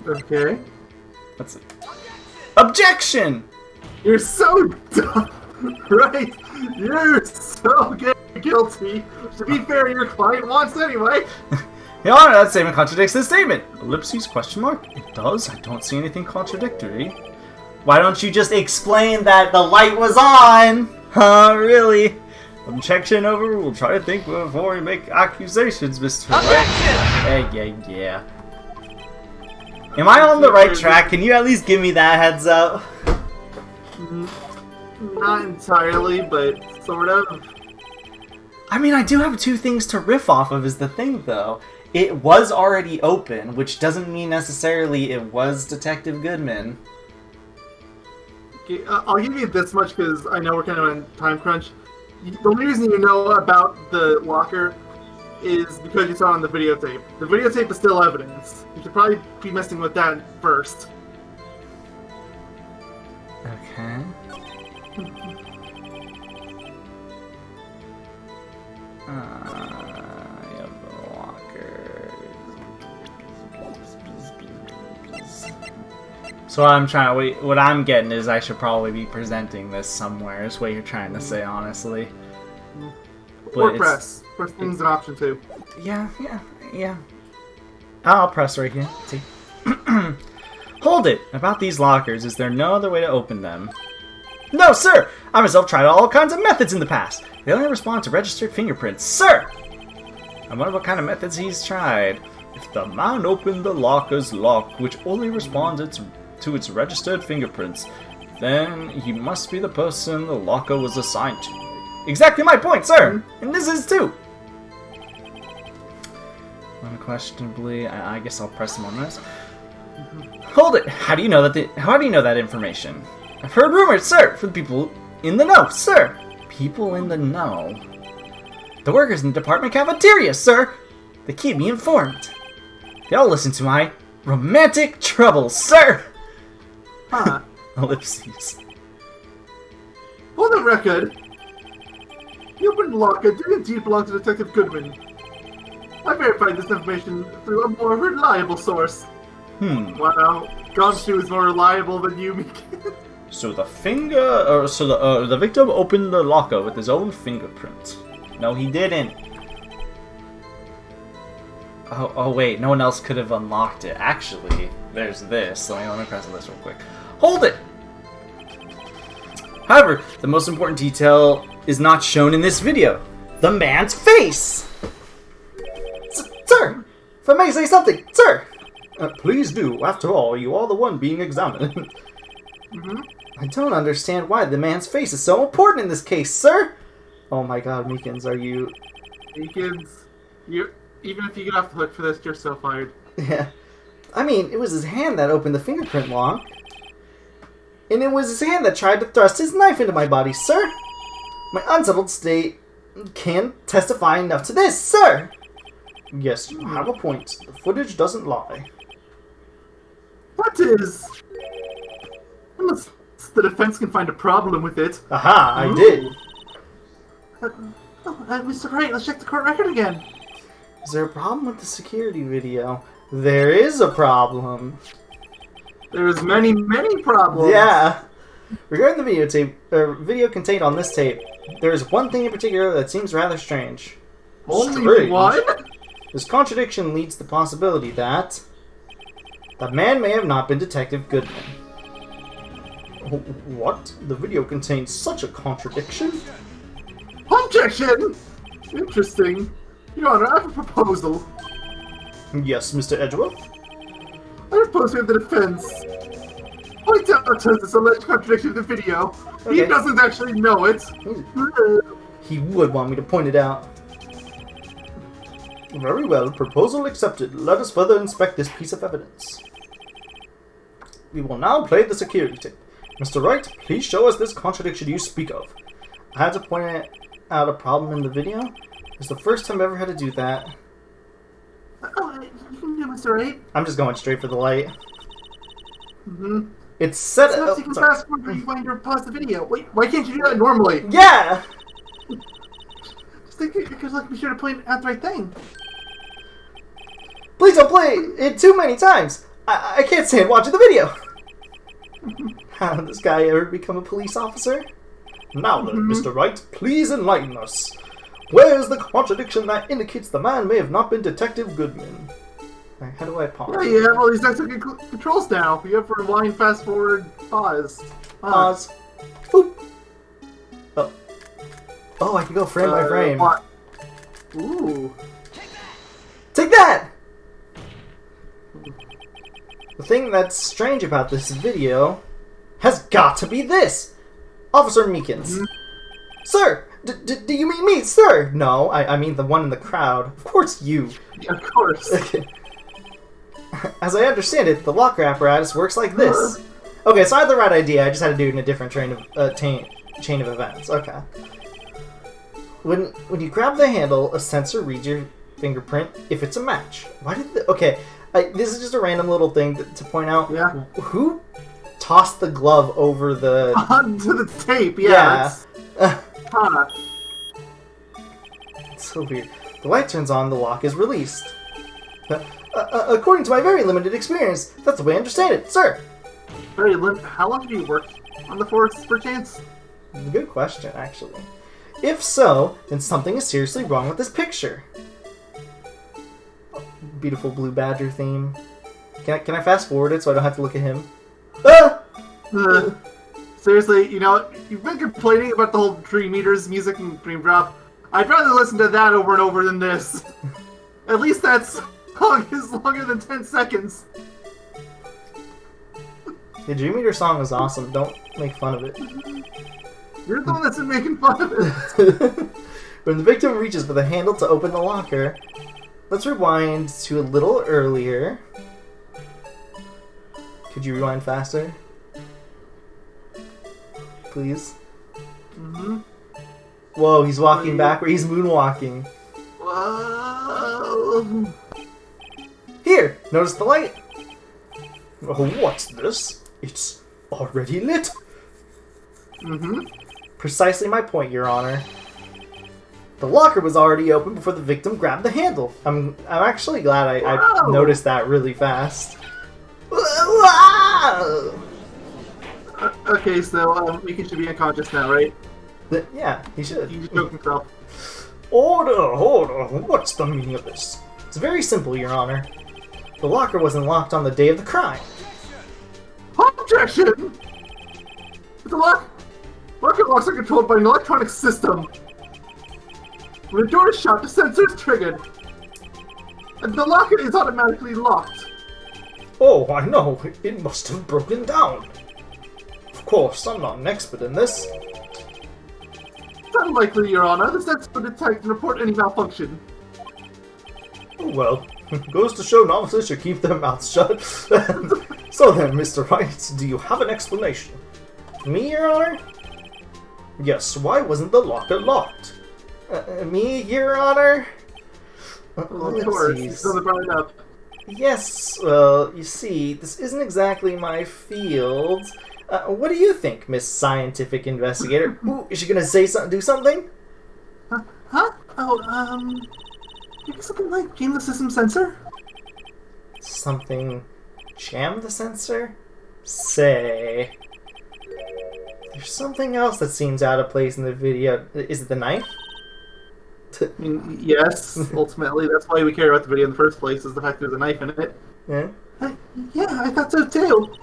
Speaker 2: Okay.
Speaker 1: Let's see. Objection!
Speaker 2: You're so dumb. Right? You're so guilty. To be fair, your client wants anyway.
Speaker 1: Your Honor, that statement contradicts this statement. Ellipses, question mark? It does? I don't see anything contradictory. Why don't you just explain that the light was on? Huh, really? Objection over. We'll try to think before we make accusations, Mr. Wright. Yeah. Am I on the right track? Can you at least give me that heads up?
Speaker 2: Not entirely, but sort of.
Speaker 1: I mean, I do have two things to riff off of is the thing, though. It was already open, which doesn't mean necessarily it was Detective Goodman.
Speaker 2: Okay, I'll give you this much because I know we're kind of on time crunch. The only reason you know about the locker is because you saw it on the videotape. The videotape is still evidence. You should probably be messing with that first.
Speaker 1: Okay. So what I'm getting is I should probably be presenting this somewhere, is what you're trying to say, honestly.
Speaker 2: Or press. Pressing's an option too.
Speaker 1: Yeah. I'll press right here. See? Hold it! About these lockers, is there no other way to open them? No, sir! I myself tried all kinds of methods in the past. They only respond to registered fingerprints. Sir! I wonder what kind of methods he's tried. If the man opened the locker's lock, which only responds to its registered fingerprints, then he must be the person the locker was assigned to. Exactly my point, sir! And this is too! Unquestionably, I guess I'll press him on this. Hold it! How do you know that information? I've heard rumors, sir, from people in the know, sir. People in the know. The workers in the department cafeteria, sir. They keep me informed. They all listen to my romantic troubles, sir.
Speaker 2: Huh.
Speaker 1: Ellipses.
Speaker 2: For the record, the open locker did indeed belong to Detective Goodman. I verified this information through a more reliable source. Wow, Gumshoe is more reliable than you, Mika.
Speaker 1: So the the victim opened the locker with his own fingerprint. No, he didn't. Oh wait, no one else could have unlocked it. Actually, there's this. Let me press this real quick. Hold it! However, the most important detail is not shown in this video. The man's face! Sir! If I may say something, sir! Please do. After all, you are the one being examined. I don't understand why the man's face is so important in this case, sir! Oh my god, Meekins, are you...
Speaker 2: Meekins, even if you get off the hook for this, you're so fired.
Speaker 1: Yeah. I mean, it was his hand that opened the fingerprint lock. And it was his hand that tried to thrust his knife into my body, sir! My unsettled state can testify enough to this, sir! Yes, you have a point. The footage doesn't lie.
Speaker 2: What is... Unless the defense can find a problem with it.
Speaker 1: Aha, I did.
Speaker 2: Mr. Wright, let's check the court record again.
Speaker 1: Is there a problem with the security video? There is a problem.
Speaker 2: There's many problems.
Speaker 1: Yeah. Regarding the video contained on this tape, there is one thing in particular that seems rather strange.
Speaker 2: Only one?
Speaker 1: This contradiction leads to the possibility that the man may have not been Detective Goodman. What? The video contains such a contradiction?
Speaker 2: Objection! Interesting. Your Honor, I have a proposal.
Speaker 1: Yes, Mr. Edgeworth?
Speaker 2: I propose we have the defense point out to this alleged contradiction in the video. Okay. He doesn't actually know it.
Speaker 1: He would want me to point it out. Very well, proposal accepted. Let us further inspect this piece of evidence. We will now play the security tape. Mr. Wright, please show us this contradiction you speak of. I had to point out a problem in the video. It's the first time I ever had to do that.
Speaker 2: Oh, you can do it, Mr. Wright.
Speaker 1: I'm just going straight for the light. It's set up.
Speaker 2: You can fast forward you want to pause the video. Wait, why can't you do that normally?
Speaker 1: Yeah!
Speaker 2: Just think because be sure to point out the right thing.
Speaker 1: Please don't play it too many times. I can't stand watching the video. How did this guy ever become a police officer? Now then, Mr. Wright, please enlighten us. Where's the contradiction that indicates the man may have not been Detective Goodman? Right, how do I pause?
Speaker 2: Yeah, you have all these extra controls now. You have for rewind, fast forward, pause.
Speaker 1: Pause. Boop. Oh. Oh, I can go frame by frame.
Speaker 2: What? Ooh.
Speaker 1: Take that! The thing that's strange about this video has got to be this! Officer Meekins. Sir! Do you mean me, sir? No, I mean the one in the crowd. Of course you.
Speaker 2: Yeah, of course.
Speaker 1: As I understand it, the locker apparatus works like this. Okay, so I had the right idea, I just had to do it in a different chain of events. Okay. When you grab the handle, a sensor reads your fingerprint if it's a match. Why did the... Okay, this is just a random little thing to point out.
Speaker 2: Yeah.
Speaker 1: Who tossed the glove over the...
Speaker 2: Onto the tape, yeah. Huh.
Speaker 1: It's so weird. The light turns on, the lock is released. According to my very limited experience, that's the way I understand it, sir.
Speaker 2: How long have you worked on the force, per chance?
Speaker 1: Good question, actually. If so, then something is seriously wrong with this picture. Beautiful blue badger theme. Can I fast forward it so I don't have to look at him? Ah!
Speaker 2: Seriously, you know, you've been complaining about the whole Dream Eater's music and Dream Drop. I'd rather listen to that over and over than this. At least that song is longer than 10 seconds.
Speaker 1: The Dream Eater song is awesome. Don't make fun of it.
Speaker 2: You're the one that's been making fun of it.
Speaker 1: When the victim reaches for the handle to open the locker, let's rewind to a little earlier. Could you rewind faster? Please? Whoa, he's walking backward. He's moonwalking.
Speaker 2: Whoa.
Speaker 1: Here, notice the light. Oh, what's this? It's already lit. Precisely my point, Your Honor. The locker was already open before the victim grabbed the handle. I'm actually glad I noticed that really fast.
Speaker 2: Okay, so Mika should be unconscious now, right?
Speaker 1: Yeah, he should.
Speaker 2: He just choked himself.
Speaker 1: Order! What's the meaning of this? It's very simple, Your Honor. The locker wasn't locked on the day of the crime.
Speaker 2: Objection! The locker locks are controlled by an electronic system. When the door is shut, the sensor is triggered. And the locker is automatically locked.
Speaker 1: Oh, I know. It must have broken down. Of course, I'm not an expert in this.
Speaker 2: It's unlikely, Your Honor. The sensor will detect and report any malfunction.
Speaker 1: Oh, well. Goes to show novices should keep their mouths shut. So then, Mr. Wright, do you have an explanation? Me, Your Honor? Yes, why wasn't the locker locked? Me, Your Honor?
Speaker 2: Of course, he's gonna brought it up.
Speaker 1: Yes, well, you see, this isn't exactly my field. What do you think, Miss Scientific Investigator? Ooh, is she gonna do something?
Speaker 2: Huh? Oh, maybe something like jam the system sensor?
Speaker 1: Something jam the sensor? Say. There's something else that seems out of place in the video. Is it the knife?
Speaker 2: I mean, yes, ultimately, that's why we care about the video in the first place, is the fact there's a knife in it.
Speaker 1: Yeah?
Speaker 2: Yeah, I thought so too.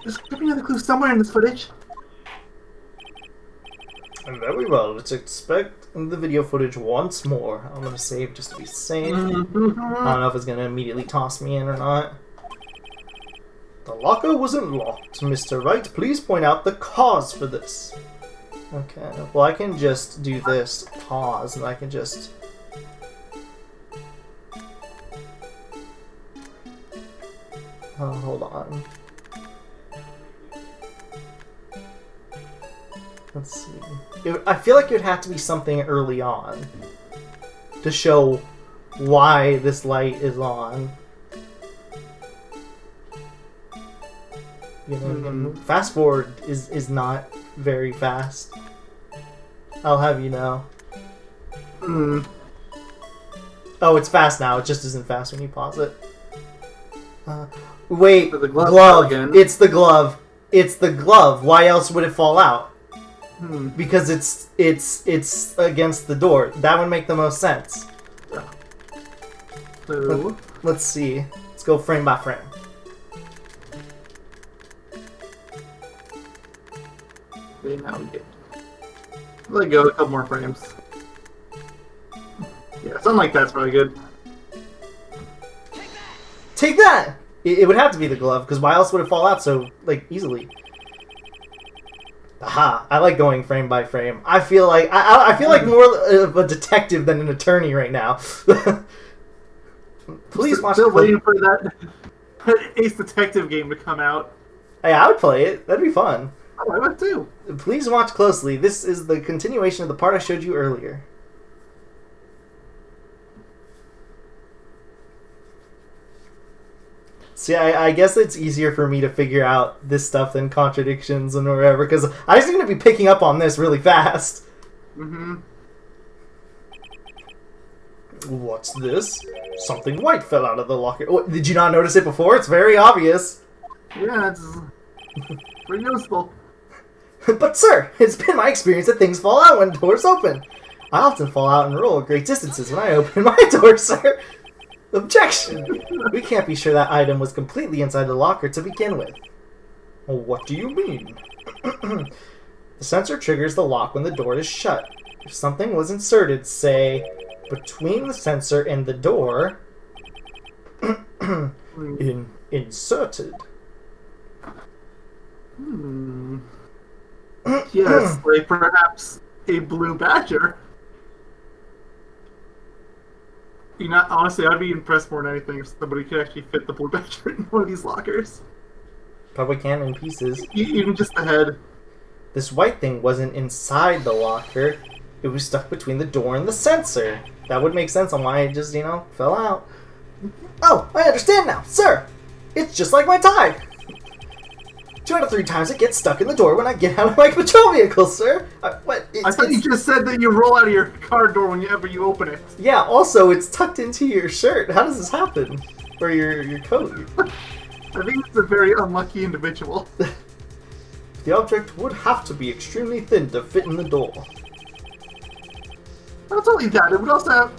Speaker 2: There's gotta be another clue somewhere in this footage.
Speaker 1: Very well, let's expect the video footage once more. I'm gonna save just to be safe. I don't know if it's gonna immediately toss me in or not. The locker wasn't locked. Mr. Wright, please point out the cause for this. Okay, well I can just do this, pause, and I can just... Oh, hold on. Let's see. I feel like it would have to be something early on to show why this light is on. You know, fast forward is not very fast. I'll have you know. Oh, it's fast now. It just isn't fast when you pause it. Wait,
Speaker 2: The
Speaker 1: glove.
Speaker 2: again.
Speaker 1: It's the glove. It's the glove. Why else would it fall out? Because it's against the door. That would make the most sense.
Speaker 2: So,
Speaker 1: Let's see. Let's go frame by frame.
Speaker 2: okay, now we get. Let go a couple more frames. Yeah, something like that's probably good.
Speaker 1: Take that! It would have to be the glove, because why else would it fall out so, like, easily? Aha! I like going frame by frame. I feel like I feel like more of a detective than an attorney right now. Please watch.
Speaker 2: Still waiting for that Ace Detective game to come out.
Speaker 1: Hey, I would play it. That'd be fun.
Speaker 2: Oh, I would too.
Speaker 1: Please watch closely. This is the continuation of the part I showed you earlier. See, I guess it's easier for me to figure out this stuff than contradictions and whatever, because I seem to be picking up on this really fast.
Speaker 2: Mm-hmm.
Speaker 1: What's this? Something white fell out of the locker. Did you not notice it before? It's very obvious.
Speaker 2: Yeah, it's pretty noticeable.
Speaker 1: But sir, it's been my experience that things fall out when doors open. I often fall out and roll great distances when I open my door, sir. Objection! We can't be sure that item was completely inside the locker to begin with. What do you mean? The sensor triggers the lock when the door is shut. If something was inserted, say, between the sensor and the door... inserted.
Speaker 2: Yes, like perhaps a blue badger. You know, honestly, I'd be impressed more than anything if somebody could actually fit the blue badger in one of these lockers.
Speaker 1: Probably can in pieces.
Speaker 2: Even just the head.
Speaker 1: This white thing wasn't inside the locker. It was stuck between the door and the sensor. That would make sense on why it just, fell out. Oh, I understand now, sir! It's just like my tie! 2 out of 3 times it gets stuck in the door when I get out of my patrol vehicle, sir!
Speaker 2: I thought you just said that you roll out of your car door whenever you open it.
Speaker 1: Yeah, also, it's tucked into your shirt. How does this happen? Or your coat?
Speaker 2: I think it's a very unlucky individual.
Speaker 1: The object would have to be extremely thin to fit in the door.
Speaker 2: Not only that, it would also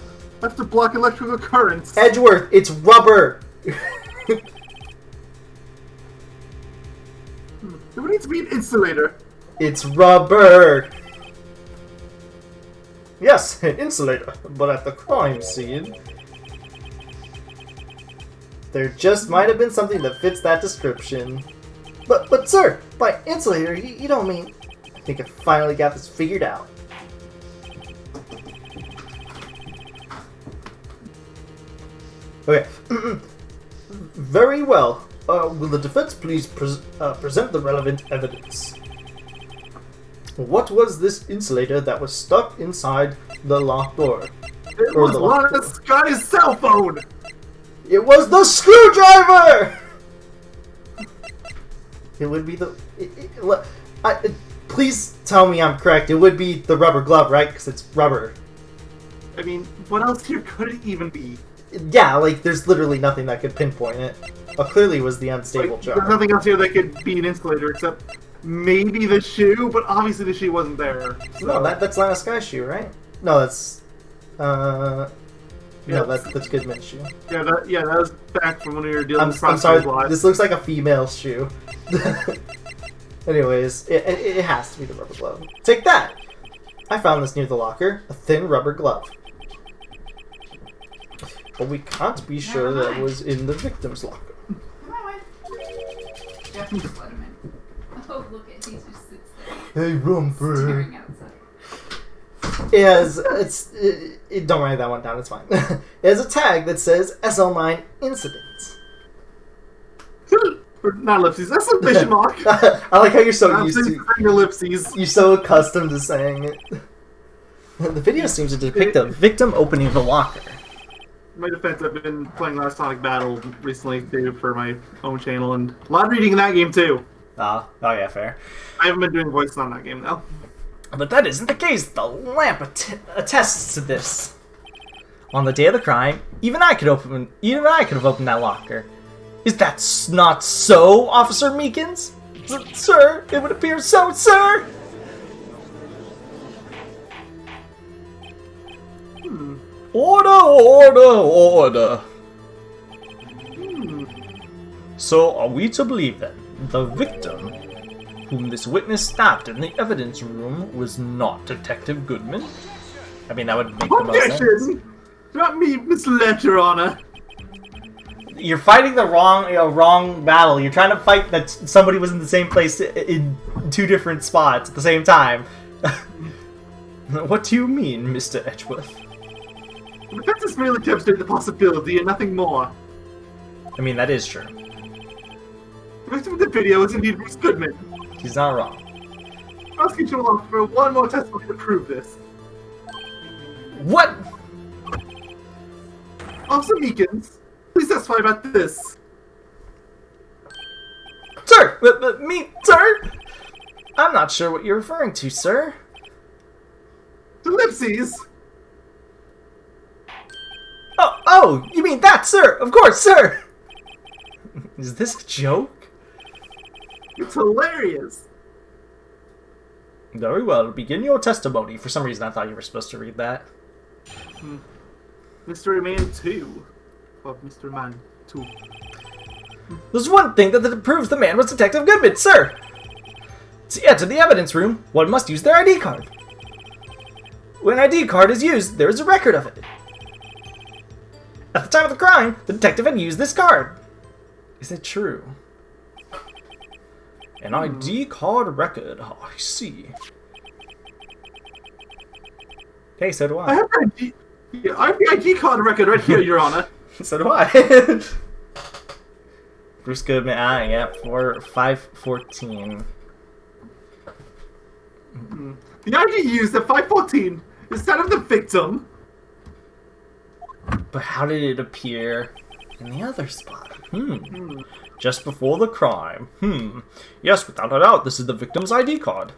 Speaker 2: have to block electrical currents.
Speaker 1: Edgeworth, it's rubber!
Speaker 2: It would need to be an insulator.
Speaker 1: It's rubber! Yes, an insulator, but at the crime scene... There just might have been something that fits that description. But sir, by insulator, you don't mean... I think I finally got this figured out. Okay. Very well. Will the defense please present the relevant evidence? What was this insulator that was stuck inside the locked door?
Speaker 2: It was one of Sky's cell phone!
Speaker 1: It was the screwdriver! It would be the... please tell me I'm correct. It would be the rubber glove, right? Because it's rubber.
Speaker 2: I mean, what else here could it even be?
Speaker 1: Yeah, like, there's literally nothing that could pinpoint it. Well, clearly it was the unstable jar.
Speaker 2: There's nothing else here that could be an insulator except maybe the shoe, but obviously the shoe wasn't there. So.
Speaker 1: No, that's not a Sky shoe, right? No, that's... No, that's Goodman's shoe.
Speaker 2: Yeah, that was back from when we were dealing with
Speaker 1: I'm sorry, this looks like a female shoe. Anyways, it has to be the rubber glove. Take that! I found this near the locker, a thin rubber glove. But we can't be sure that it was in the victim's locker.
Speaker 3: Come on, Jeff, just let him in. Oh, look at he just sits there.
Speaker 1: Hey, Rumper!
Speaker 3: Staring outside.
Speaker 1: Don't write that one down, it's fine. It has a tag that says SL9 Incidents.
Speaker 2: Not ellipses, that's a vision lock.
Speaker 1: I like how you're so used to...
Speaker 2: ellipses.
Speaker 1: You're so accustomed to saying it. The video seems to depict a victim opening the locker.
Speaker 2: In my defense, I've been playing Last Sonic Battle recently too for my own channel, and a lot of reading in that game too.
Speaker 1: Oh yeah, fair.
Speaker 2: I haven't been doing voices on that game though.
Speaker 1: But that isn't the case. The lamp attests to this. On the day of the crime, even I could have opened that locker. Is that not so, Officer Meekins? Sir, it would appear so, sir! Order, order, order! So, are we to believe then the victim whom this witness stabbed in the evidence room was not Detective Goodman? I mean, that would make the most sense.
Speaker 2: Not me, Miss Your Honor.
Speaker 1: You're fighting the wrong battle. You're trying to fight that somebody was in the same place in two different spots at the same time. What do you mean, Mr. Edgeworth?
Speaker 2: The defense is merely demonstrating the possibility and nothing more.
Speaker 1: I mean, that is true.
Speaker 2: The victim of the video is indeed Bruce Goodman.
Speaker 1: He's not wrong.
Speaker 2: Prosecution will offer one more testimony to prove this.
Speaker 1: What?
Speaker 2: Officer Meekins, please testify about this.
Speaker 1: Sir! Me, sir? I'm not sure what you're referring to, sir.
Speaker 2: Ellipses!
Speaker 1: Oh, you mean that, sir? Of course, sir! Is this a joke?
Speaker 2: It's hilarious.
Speaker 1: Very well, begin your testimony. For some reason, I thought you were supposed to read that.
Speaker 2: Mystery Man 2. Or Mr. Man 2.
Speaker 1: There's one thing that proves the man was Detective Goodman, sir! To enter the evidence room, one must use their ID card. When an ID card is used, there is a record of it. At the time of the crime, the detective had used this card. Is it true? An ID card record. Oh, I see. Okay, so do I.
Speaker 2: I have the ID card record right here, Your Honor.
Speaker 1: So do I. Bruce Goodman, yeah, 514.
Speaker 2: The ID used at 514 is that of the victim.
Speaker 1: But how did it appear in the other spot? Just before the crime. Yes, without a doubt, this is the victim's ID card.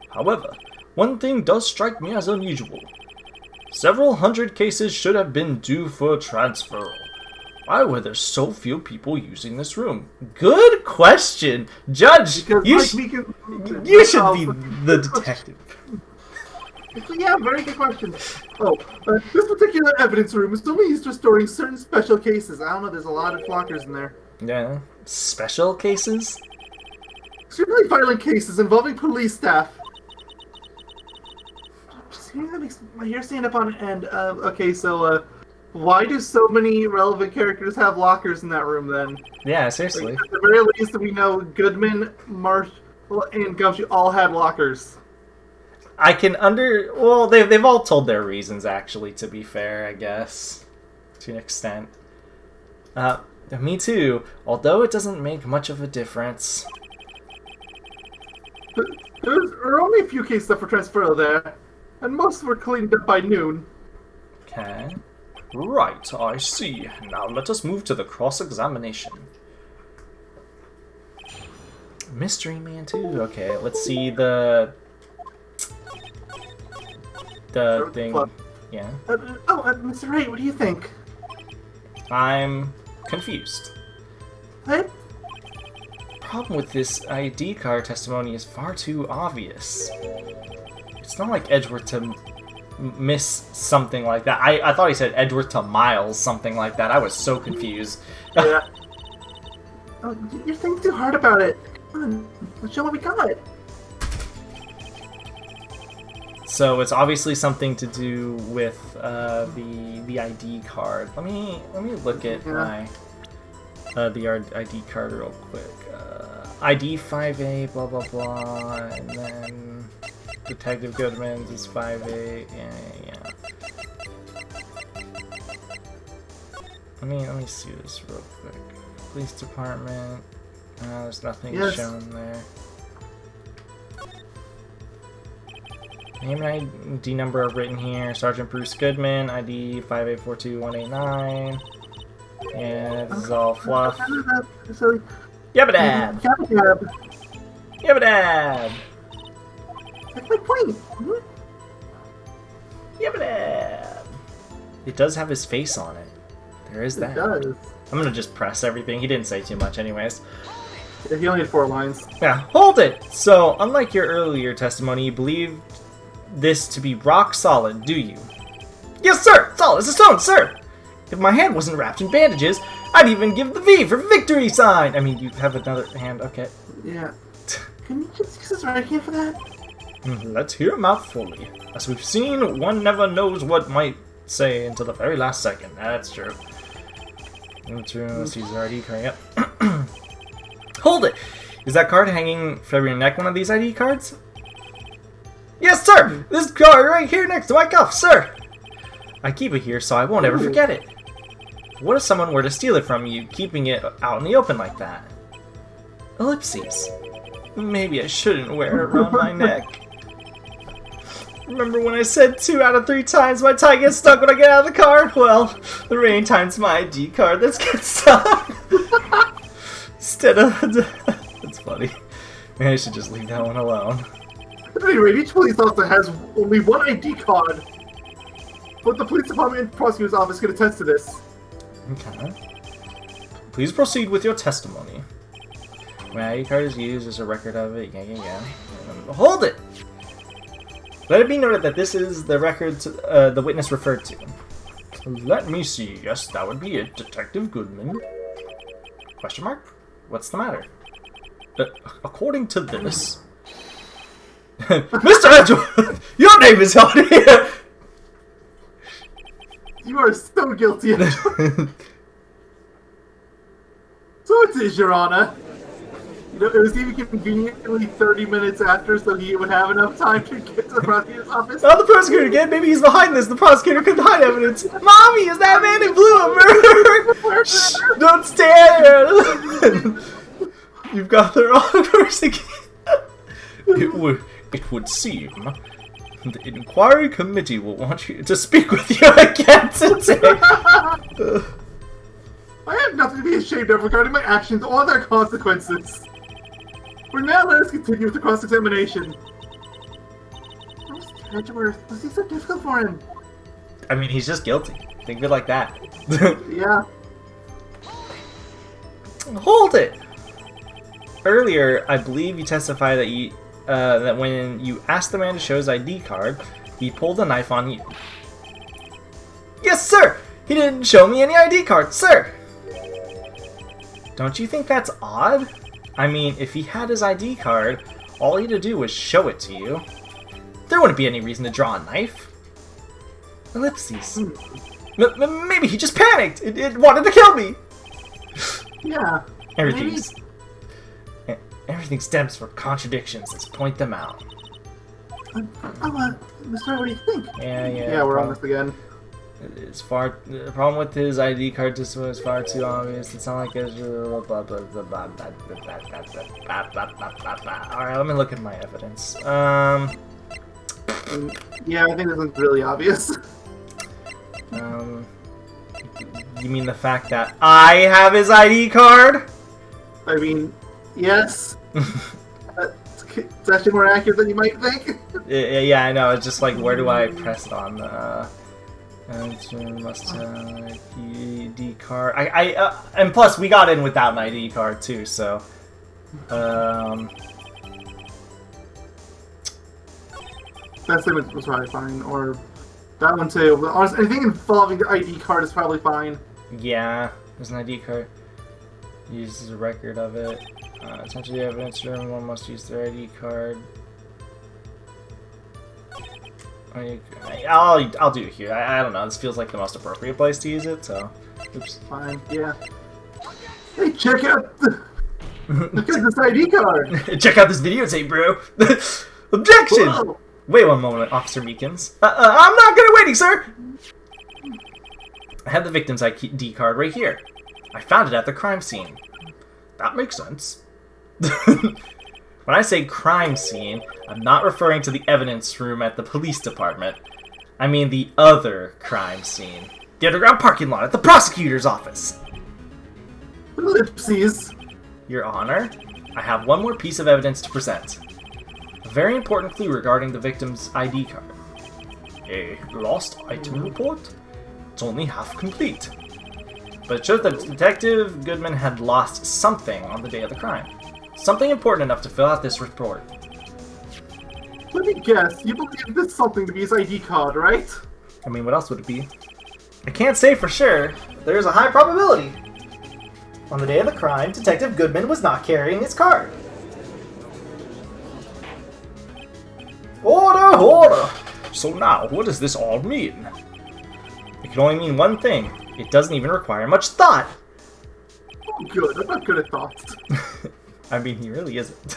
Speaker 1: However, one thing does strike me as unusual. Several hundred cases should have been due for transfer. Why were there so few people using this room? Good question! Judge, you should be the detective.
Speaker 2: Yeah, very good question. This particular evidence room is only used for storing certain special cases. I don't know, there's a lot of lockers in there.
Speaker 1: Yeah, special cases?
Speaker 2: Extremely violent cases involving police staff. Just hearing that makes my hair stand up on end. Okay, so, why do so many relevant characters have lockers in that room then?
Speaker 1: Yeah, seriously.
Speaker 2: Like, at the very least, we know Goodman, Marshall, and Gumshoe all had lockers.
Speaker 1: I can well, they've all told their reasons, actually, to be fair, I guess. To an extent. Me too, although it doesn't make much of a difference.
Speaker 2: There are only a few cases up for transfer there, and most were cleaned up by noon.
Speaker 1: Okay. Right, I see. Now let us move to the cross-examination. Mystery Man 2. Okay, let's see the thing. Yeah.
Speaker 2: Mr. Wright, what do you think?
Speaker 1: I'm confused.
Speaker 2: What?
Speaker 1: Problem with this ID card testimony is far too obvious. It's not like Edgeworth to miss something like that. I thought he said Edgeworth to Miles, something like that. I was so confused.
Speaker 2: Yeah. You're thinking too hard about it. Come on, let's show what we got.
Speaker 1: So it's obviously something to do with the ID card. Let me look at my the ID card real quick. ID 5A, blah blah blah, and then Detective Goodman's is 5A. Yeah. Let me see this real quick. Police department. There's nothing shown there. Name and ID number are written here. Sergeant Bruce Goodman, ID 5842189. Yeah, this is all fluff. Yabba-dab! Yabba-dab!
Speaker 2: That's my point!
Speaker 1: Yabba-dab! It does have his face on it. There is that.
Speaker 2: It does.
Speaker 1: I'm gonna just press everything. He didn't say too much anyways.
Speaker 2: Yeah, he only had 4 lines.
Speaker 1: Yeah, hold it! So, unlike your earlier testimony, you believe this to be rock solid, do you? Yes, sir! Solid as a stone, sir! If my hand wasn't wrapped in bandages, I'd even give the V for victory sign! I mean, you have another hand, okay.
Speaker 2: Yeah. Can you just use his right hand for that?
Speaker 1: Let's hear him out fully. As we've seen, one never knows what might say until the very last second. That's true. Let's use our ID card, yep. Hold it! Is that card hanging from your neck one of these ID cards? Yes, sir! This card right here next to my cuff, sir! I keep it here so I won't ever forget it. What if someone were to steal it from you, keeping it out in the open like that? Ellipses. Maybe I shouldn't wear it around my neck. Remember when I said 2 out of 3 times my tie gets stuck when I get out of the car? Well, the remaining time's my ID card that gets stuck. Instead of... That's funny. Maybe I should just leave that one alone.
Speaker 2: At any rate, each police officer has only 1 ID card. But the police department and prosecutor's office can attest to this.
Speaker 1: Okay. Please proceed with your testimony. My ID card is used as a record of it. Yeah. Hold it! Let it be noted that this is the record the witness referred to. Let me see. Yes, that would be it. Detective Goodman. Question mark? What's the matter? According to this... Mr. Edgeworth! Your name is on here!
Speaker 2: You are so guilty, Edgeworth. So it is, Your Honor. You know, it was even conveniently 30 minutes after, so he would have enough time to get to the prosecutor's office.
Speaker 1: Oh, the prosecutor again? Maybe he's behind this. The prosecutor couldn't hide evidence. Mommy, is that man in blue a murderer? Shh, don't stare! You've got the wrong person again. It would seem the inquiry committee will want you to speak with you again today.
Speaker 2: I have nothing to be ashamed of regarding my actions or their consequences. For now, let us continue with the cross-examination. Mr. Edgeworth, was he so difficult for him?
Speaker 1: I mean, he's just guilty. Think of it like that.
Speaker 2: Yeah.
Speaker 1: Hold it! Earlier, I believe you testified that that when you asked the man to show his ID card, he pulled a knife on you. Yes, sir! He didn't show me any ID card, sir! Don't you think that's odd? I mean, if he had his ID card, all he had to do was show it to you. There wouldn't be any reason to draw a knife. Ellipses. Maybe he just panicked! It wanted to kill me!
Speaker 2: Yeah.
Speaker 1: Everything stems from contradictions. Let's point them out.
Speaker 2: Mr. What do you think?
Speaker 1: Yeah,
Speaker 2: we're on this again.
Speaker 1: The problem with his ID card just was far too obvious. It's not like it's alright, let me look at my evidence.
Speaker 2: Yeah, I think this one's really obvious.
Speaker 1: You mean the fact that I have his ID card?
Speaker 2: I mean, yes. It's actually more accurate than you might think.
Speaker 1: Yeah, I know. It's just like, where do I press it on? Must have ID card. And plus, we got in without an ID card too, so.
Speaker 2: That statement was probably fine, or that one too. But honestly, anything involving the ID card is probably fine.
Speaker 1: Yeah, there's an ID card. Uses a record of it. Essentially, the evidence room, one must use their ID card. I'll do it here. I don't know. This feels like the most appropriate place to use it, so. Oops.
Speaker 2: Fine, yeah. Hey, check out this ID card!
Speaker 1: Check out this videotape, bro! Objection!
Speaker 2: Whoa.
Speaker 1: Wait one moment, Officer Meekins. I'm not good at waiting, sir! I have the victim's ID card right here. I found it at the crime scene. That makes sense. When I say crime scene, I'm not referring to the evidence room at the police department. I mean the other crime scene. The underground parking lot at the prosecutor's office.
Speaker 2: Ellipses.
Speaker 1: Your Honor, I have one more piece of evidence to present. A very important clue regarding the victim's ID card. A lost item report? It's only half complete. but it showed that Detective Goodman had lost something on the day of the crime. Something important enough to fill out this report.
Speaker 2: Let me guess, you believe this something to be his ID card, right?
Speaker 1: I mean, what else would it be? I can't say for sure, but there's a high probability. On the day of the crime, Detective Goodman was not carrying his card. Order, order! So now, what does this all mean? It can only mean one thing. It doesn't even require much thought.
Speaker 2: Oh, good. I'm not good at thoughts.
Speaker 1: I mean, he really isn't.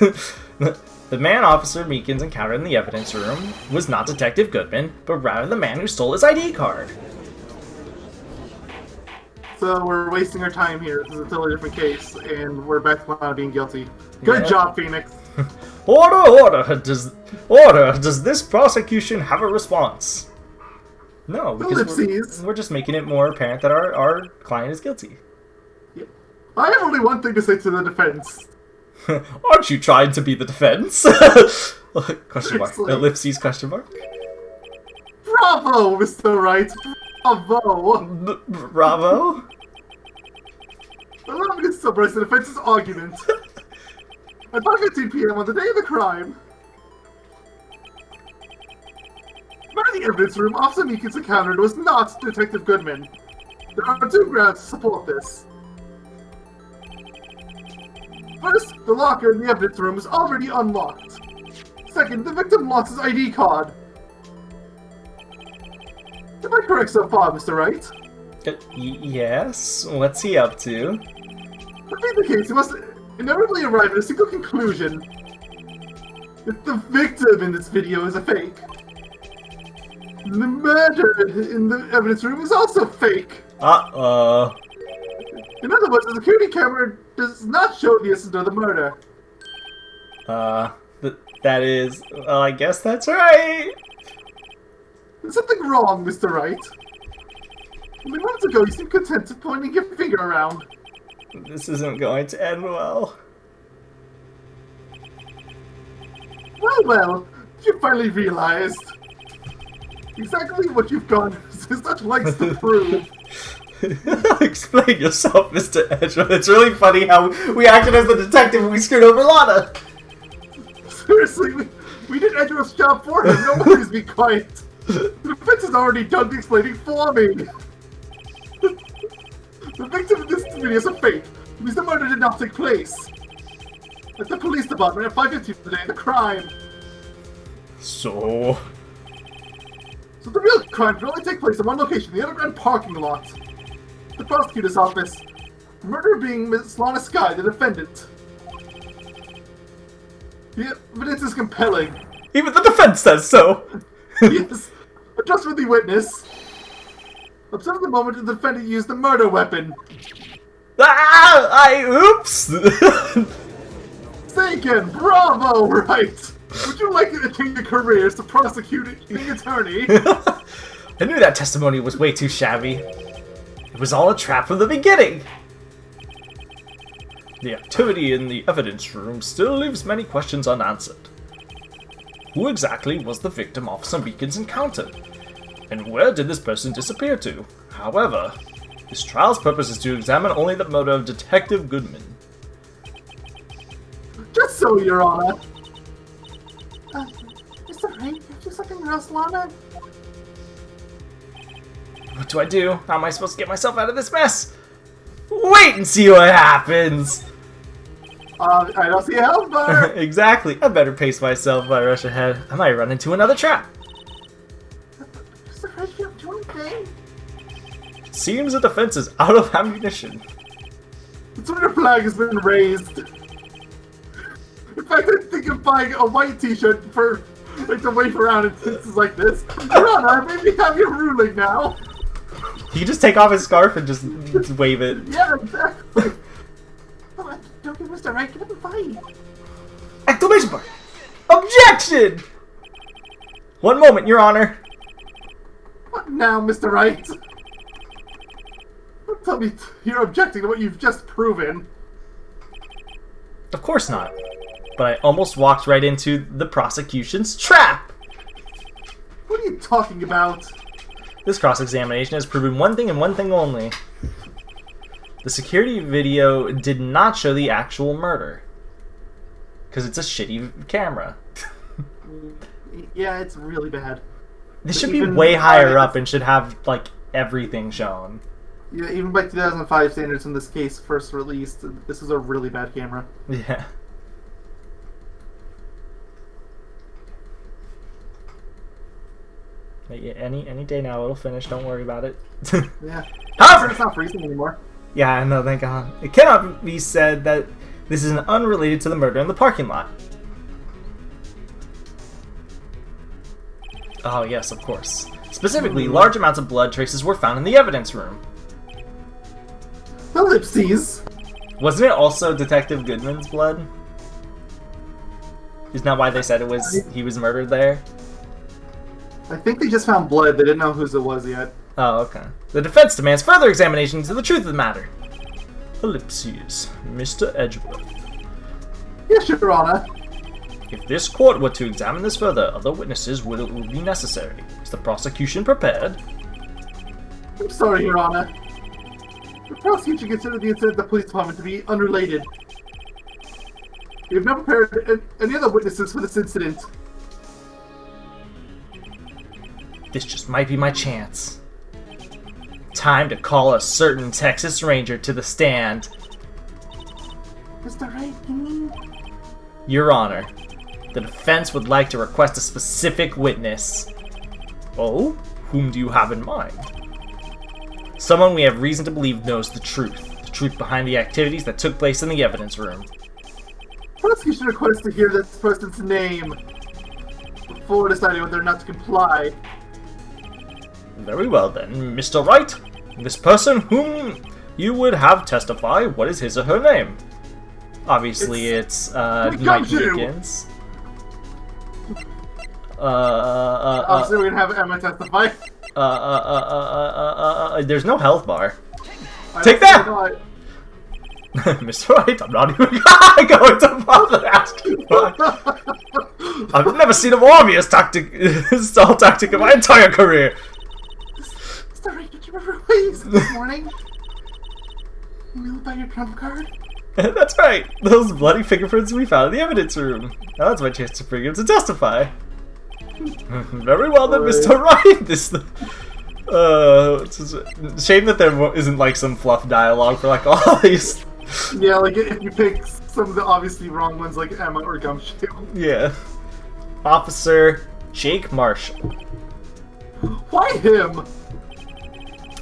Speaker 1: The man Officer Meekins encountered in the evidence room was not Detective Goodman, but rather the man who stole his ID card.
Speaker 2: So we're wasting our time here. This is a totally different case, and we're back to being guilty. Good job, Phoenix.
Speaker 1: Order! Does this prosecution have a response? No, because we're just making it more apparent that our client is guilty.
Speaker 2: Yep. I have only one thing to say to the defense.
Speaker 1: Aren't you trying to be the defense? Question mark. Ellipses question mark.
Speaker 2: Bravo, Mr. Wright. Bravo.
Speaker 1: Bravo?
Speaker 2: Allow me to summarize the defense's argument. At 5:15 p.m. on the day of the crime, the man in the evidence room Officer Meekins encountered was not Detective Goodman. There are two grounds to support this. First, the locker in the evidence room is already unlocked. Second, the victim lost his ID card. Am I correct so far, Mr. Wright?
Speaker 1: Yes? What's he up to?
Speaker 2: If being the case, he must inevitably arrive at a single conclusion. If the victim in this video is a fake, the murder in the evidence room is also fake.
Speaker 1: Uh-oh.
Speaker 2: In other words, the security camera does not show the instant of the murder.
Speaker 1: That is... Well, I guess that's right.
Speaker 2: There's something wrong, Mr. Wright. Only moments ago, you seemed content pointing your finger around.
Speaker 1: This isn't going to end well.
Speaker 2: Well, you finally realized exactly what you've gone to such lengths to prove.
Speaker 1: Explain yourself, Mr. Edgeworth. It's really funny how we acted as the detective when we screwed over Lana.
Speaker 2: Seriously, we did Edgeworth's job for him. No worries, be quiet. The defense has already done the explaining for me. The victim in this video is a fake. It means the murder did not take place at the police department at 5:15 the day of the crime.
Speaker 1: So
Speaker 2: the real crime could only take place in one location, the underground parking lot. The prosecutor's office. The murderer being Miss Lana Skye, the defendant. The evidence is compelling.
Speaker 1: even the defense says so.
Speaker 2: Yes, a trustworthy witness. Observe the moment the defendant used the murder weapon.
Speaker 1: Oops!
Speaker 2: Say again, bravo, Wright! Would you like to change your career as a prosecuting attorney?
Speaker 1: I knew that testimony was way too shabby. It was all a trap from the beginning! The activity in the evidence room still leaves many questions unanswered. Who exactly was the victim Officer Meekins encountered? And where did this person disappear to? However, this trial's purpose is to examine only the motive of Detective Goodman.
Speaker 2: Just so, Your Honor. Mr. Wright, do something else, Lana?
Speaker 1: What do I do? How am I supposed to get myself out of this mess? Wait and see what happens!
Speaker 2: I don't see a health bar.
Speaker 1: Exactly. I better pace myself if I rush ahead. I might run into another trap.
Speaker 2: Mr. Wright, you don't do anything.
Speaker 1: It seems the defense is out of ammunition.
Speaker 2: The Twitter flag has been raised. In fact, I think of buying a white t-shirt for like to wave around in instances like this. Your Honor, maybe have your ruling now.
Speaker 1: He can just take off his scarf and just wave it.
Speaker 2: Yeah, exactly. Oh, don't give Mr. Wright, get up and fight.
Speaker 1: Exclamation mark! Objection! One moment, Your Honor.
Speaker 2: What now, Mr. Wright? Don't tell me you're objecting to what you've just proven.
Speaker 1: Of course not. But I almost walked right into the prosecution's trap!
Speaker 2: What are you talking about?
Speaker 1: This cross-examination has proven one thing and one thing only. The security video did not show the actual murder. Because it's a shitty camera.
Speaker 2: Yeah, it's really bad.
Speaker 1: This
Speaker 2: But
Speaker 1: should be
Speaker 2: even
Speaker 1: way higher
Speaker 2: by-
Speaker 1: up and should have, like, everything shown.
Speaker 2: Yeah, even by 2005 standards in this case, first released, this is a really bad camera.
Speaker 1: Yeah. Any day now, it'll finish. Don't worry about it.
Speaker 2: Yeah.
Speaker 1: However,
Speaker 2: It's not freezing anymore.
Speaker 1: yeah, I know, thank God. It cannot be said that this is unrelated to the murder in the parking lot. Oh, yes, of course. Specifically, large amounts of blood traces were found in the evidence room.
Speaker 2: Ellipses!
Speaker 1: Wasn't it also Detective Goodman's blood? Isn't that why they said he was murdered there?
Speaker 2: I think they just found blood. They didn't know whose it was yet.
Speaker 1: Oh, okay. The defense demands further examination into the truth of the matter. Ellipses, Mr. Edgeworth.
Speaker 2: Yes, Your Honor.
Speaker 1: If this court were to examine this further, other witnesses would be necessary. Is the prosecution prepared?
Speaker 2: I'm sorry, Your Honor. The prosecution considered the incident at the police department to be unrelated. We have not prepared any other witnesses for this incident.
Speaker 1: This just might be my chance. Time to call a certain Texas Ranger to the stand.
Speaker 2: Mr. Wright, you mean?
Speaker 1: Your Honor, the defense would like to request a specific witness. Oh? Whom do you have in mind? Someone we have reason to believe knows the truth behind the activities that took place in the evidence room.
Speaker 2: Prosecution requests to hear this person's name before deciding whether or not to comply.
Speaker 1: Very well then, Mr. Wright. This person whom you would have testify, what is his or her name? Obviously it's Mike Meekins.
Speaker 2: Obviously, we're gonna have Emma testify.
Speaker 1: There's no health bar.
Speaker 2: I
Speaker 1: Take
Speaker 2: don't
Speaker 1: that!
Speaker 2: see why.
Speaker 1: Mr. Wright, I'm not even going to bother asking why. I've never seen a more obvious stall tactic in my entire career.
Speaker 2: Mr. Wright, did you remember what you said this morning? You knew about your trump card?
Speaker 1: That's right. Those bloody fingerprints we found in the evidence room. Now that's my chance to bring him to testify. Very well then, Mr. Wright. It's a shame that there isn't like some fluff dialogue for like all these.
Speaker 2: Yeah, like if you pick some of the obviously wrong ones like Emma or Gumshoe.
Speaker 1: Yeah. Officer Jake Marshall.
Speaker 2: Why him?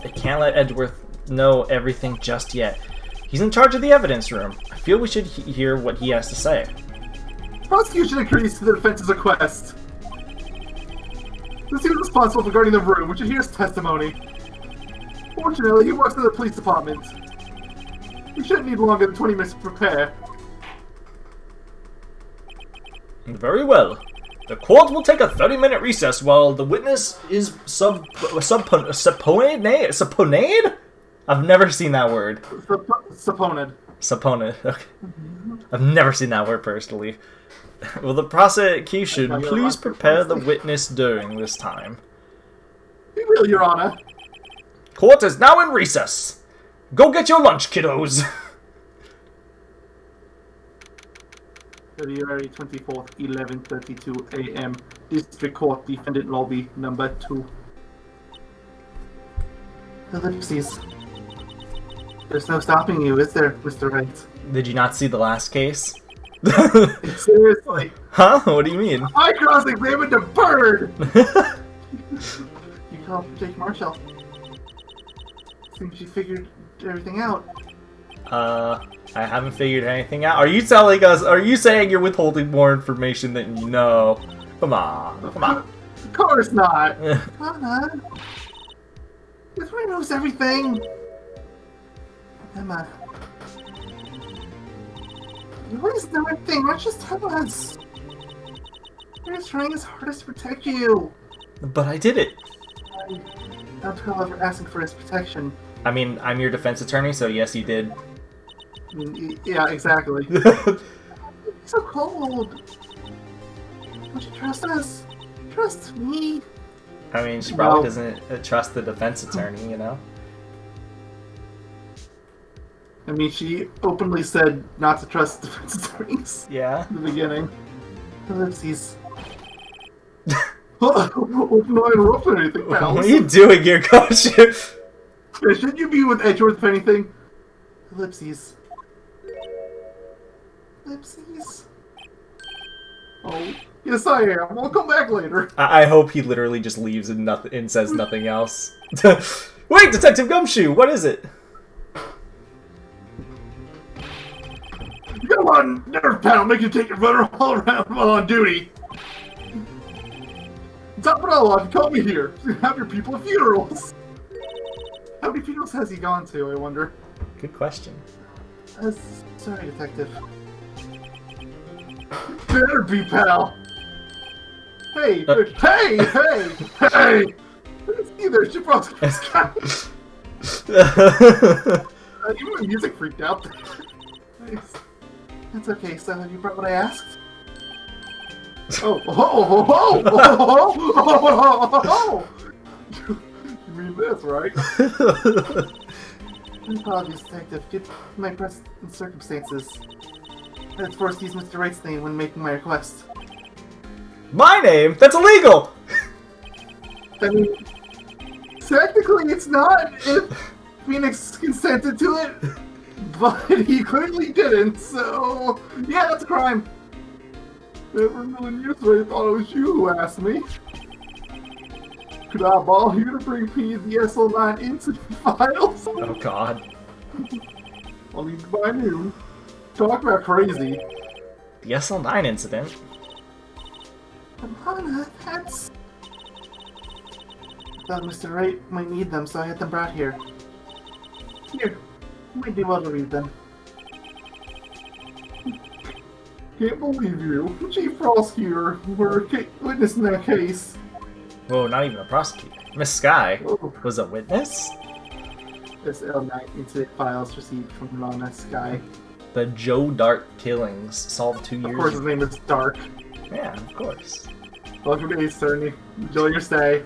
Speaker 1: I can't let Edgeworth know everything just yet. He's in charge of the evidence room. I feel we should hear what he has to say.
Speaker 2: Prosecution agrees to the defense's request. He was responsible for guarding the room, which adheres testimony. Fortunately, he works in the police department. We shouldn't need longer than 20 minutes to prepare.
Speaker 1: Very well. The court will take a 30-minute recess while the witness is supponed? I've never seen that word.
Speaker 2: Supponed.
Speaker 1: Supponed. Okay. I've never seen that word personally. Will the prosecution please prepare the witness during this time?
Speaker 2: We will, Your Honor.
Speaker 1: Court is now in recess. Go get your lunch, kiddos.
Speaker 2: February 24th, 11:32 a.m. District Court, Defendant Lobby, number 2. Ellipses. There's no stopping you, is there, Mr. Wright?
Speaker 1: Did you not see the last case?
Speaker 2: Seriously.
Speaker 1: Huh? What do you mean?
Speaker 2: I cross-examined a bird! You called for Jake Marshall. Seems you figured everything out.
Speaker 1: I haven't figured anything out. Are you telling us? Are you saying you're withholding more information than you know? Come on.
Speaker 2: Of course not. Come on. Everyone knows everything. Emma. You always know everything. Why don't you just tell us? We're just trying his hardest to protect you.
Speaker 1: But I did it.
Speaker 2: Don't tell ever asking for his protection.
Speaker 1: I mean, I'm your defense attorney, so yes, you did.
Speaker 2: Yeah, exactly. So cold. Don't you trust us? Trust me.
Speaker 1: I mean, she probably doesn't trust the defense attorney, you know?
Speaker 2: I mean, she openly said not to trust defense attorneys
Speaker 1: Yeah.
Speaker 2: in the beginning. Ellipses. Hope not interrupting anything, pals.
Speaker 1: What are you doing here, Coach?
Speaker 2: Shouldn't you be with Edgeworth if anything? Ellipses. Ellipses. Oh, yes I am. I'll come back later.
Speaker 1: I hope he literally just leaves and says nothing else. Wait, Detective Gumshoe, what is it?
Speaker 2: You got a lot of nerve, pal. Make you take your brother all around while on duty. Top it all off, you called me here. You have your people at funerals. How many funerals has he gone to, I wonder?
Speaker 1: Good question.
Speaker 2: Sorry, Detective. Better be, pal. Hey! Either she brought even my music freaked out. Nice. That's okay, so have you brought what I asked? You mean this, right? Apologies, Detective. Due to my present circumstances, I had forced to use Mr. Wright's name when making my request.
Speaker 1: My name? That's illegal!
Speaker 2: I mean, technically it's not if Phoenix consented to it, but he clearly didn't, so yeah, that's a crime. Never in a million years I thought it was you who asked me. Could I ball you to bring me the SL9 incident files?
Speaker 1: Oh god.
Speaker 2: I'll need to buy new. Talk about crazy.
Speaker 1: The SL9 incident?
Speaker 2: Alana, that's... I thought Mr. Wright might need them, so I had them brought here. Here, you might be able to read them. Can't believe you. Chief Prosecutor, we're witness in that case.
Speaker 1: Whoa, not even a prosecutor. Miss Sky
Speaker 2: Oh.
Speaker 1: was a witness?
Speaker 2: This L9 incident files received from Lana Sky.
Speaker 1: The Joe Dart killings solved 2 years
Speaker 2: Of course, his name is Dark.
Speaker 1: Yeah, of course.
Speaker 2: Welcome to Ace Attorney. Enjoy your stay.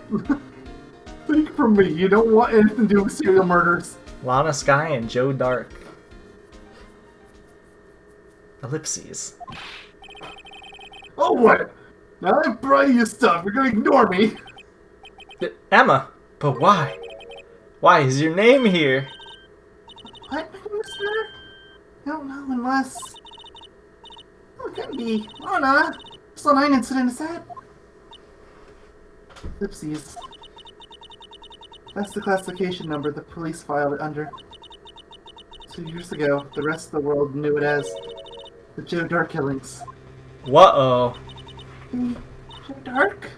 Speaker 2: Think from me, you don't want anything to do with serial murders.
Speaker 1: Lana Sky and Joe Dark. Ellipses.
Speaker 2: Oh, what? Now I brought you stuff, you're gonna ignore me.
Speaker 1: Emma, but why? Why is your name here?
Speaker 2: What, mister? I don't know unless... Oh, it can be. Oh, no. SL9 incident, is that? Ellipses. That's the classification number the police filed it under. 2 years ago, the rest of the world knew it as the Joe Dark killings.
Speaker 1: Whoa.
Speaker 2: The Joe Dark?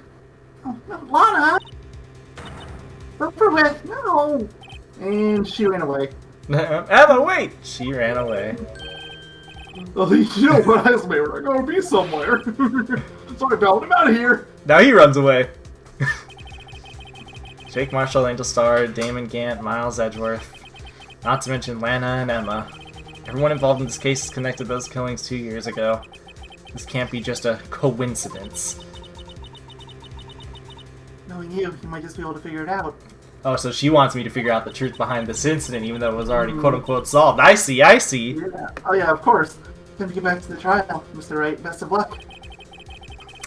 Speaker 2: Oh, no, Lana! Over with, no! And she ran away.
Speaker 1: Emma, wait! She ran away.
Speaker 2: At least you know what eyes me, we're gonna be somewhere. Sorry, pal, I'm out of here.
Speaker 1: Now he runs away. Jake Marshall, Angel Starr, Damon Gant, Miles Edgeworth. Not to mention Lana and Emma. Everyone involved in this case is connected to those killings 2 years ago. This can't be just a coincidence.
Speaker 2: Knowing you might just be able to figure it out.
Speaker 1: Oh, so she wants me to figure out the truth behind this incident, even though it was already quote-unquote solved. I see.
Speaker 2: Yeah. Oh yeah, of course. Time to get back to the trial, Mr. Wright. Best of luck.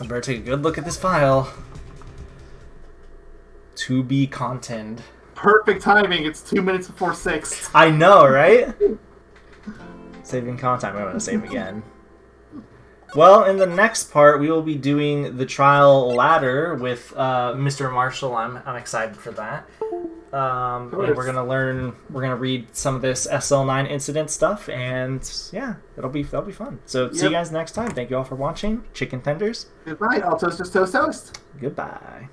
Speaker 1: I better take a good look at this file. To be contend.
Speaker 2: Perfect timing. It's 2 minutes before 6.
Speaker 1: I know, right? Saving content. I'm going to save again. Well, in the next part, we will be doing the trial ladder with Mr. Marshall. I'm excited for that. And we're gonna read some of this SL9 incident stuff, and yeah, that'll be fun. So see you guys next time. Thank you all for watching. Chicken tenders.
Speaker 2: Goodbye. I'll toast just toast toast.
Speaker 1: Goodbye.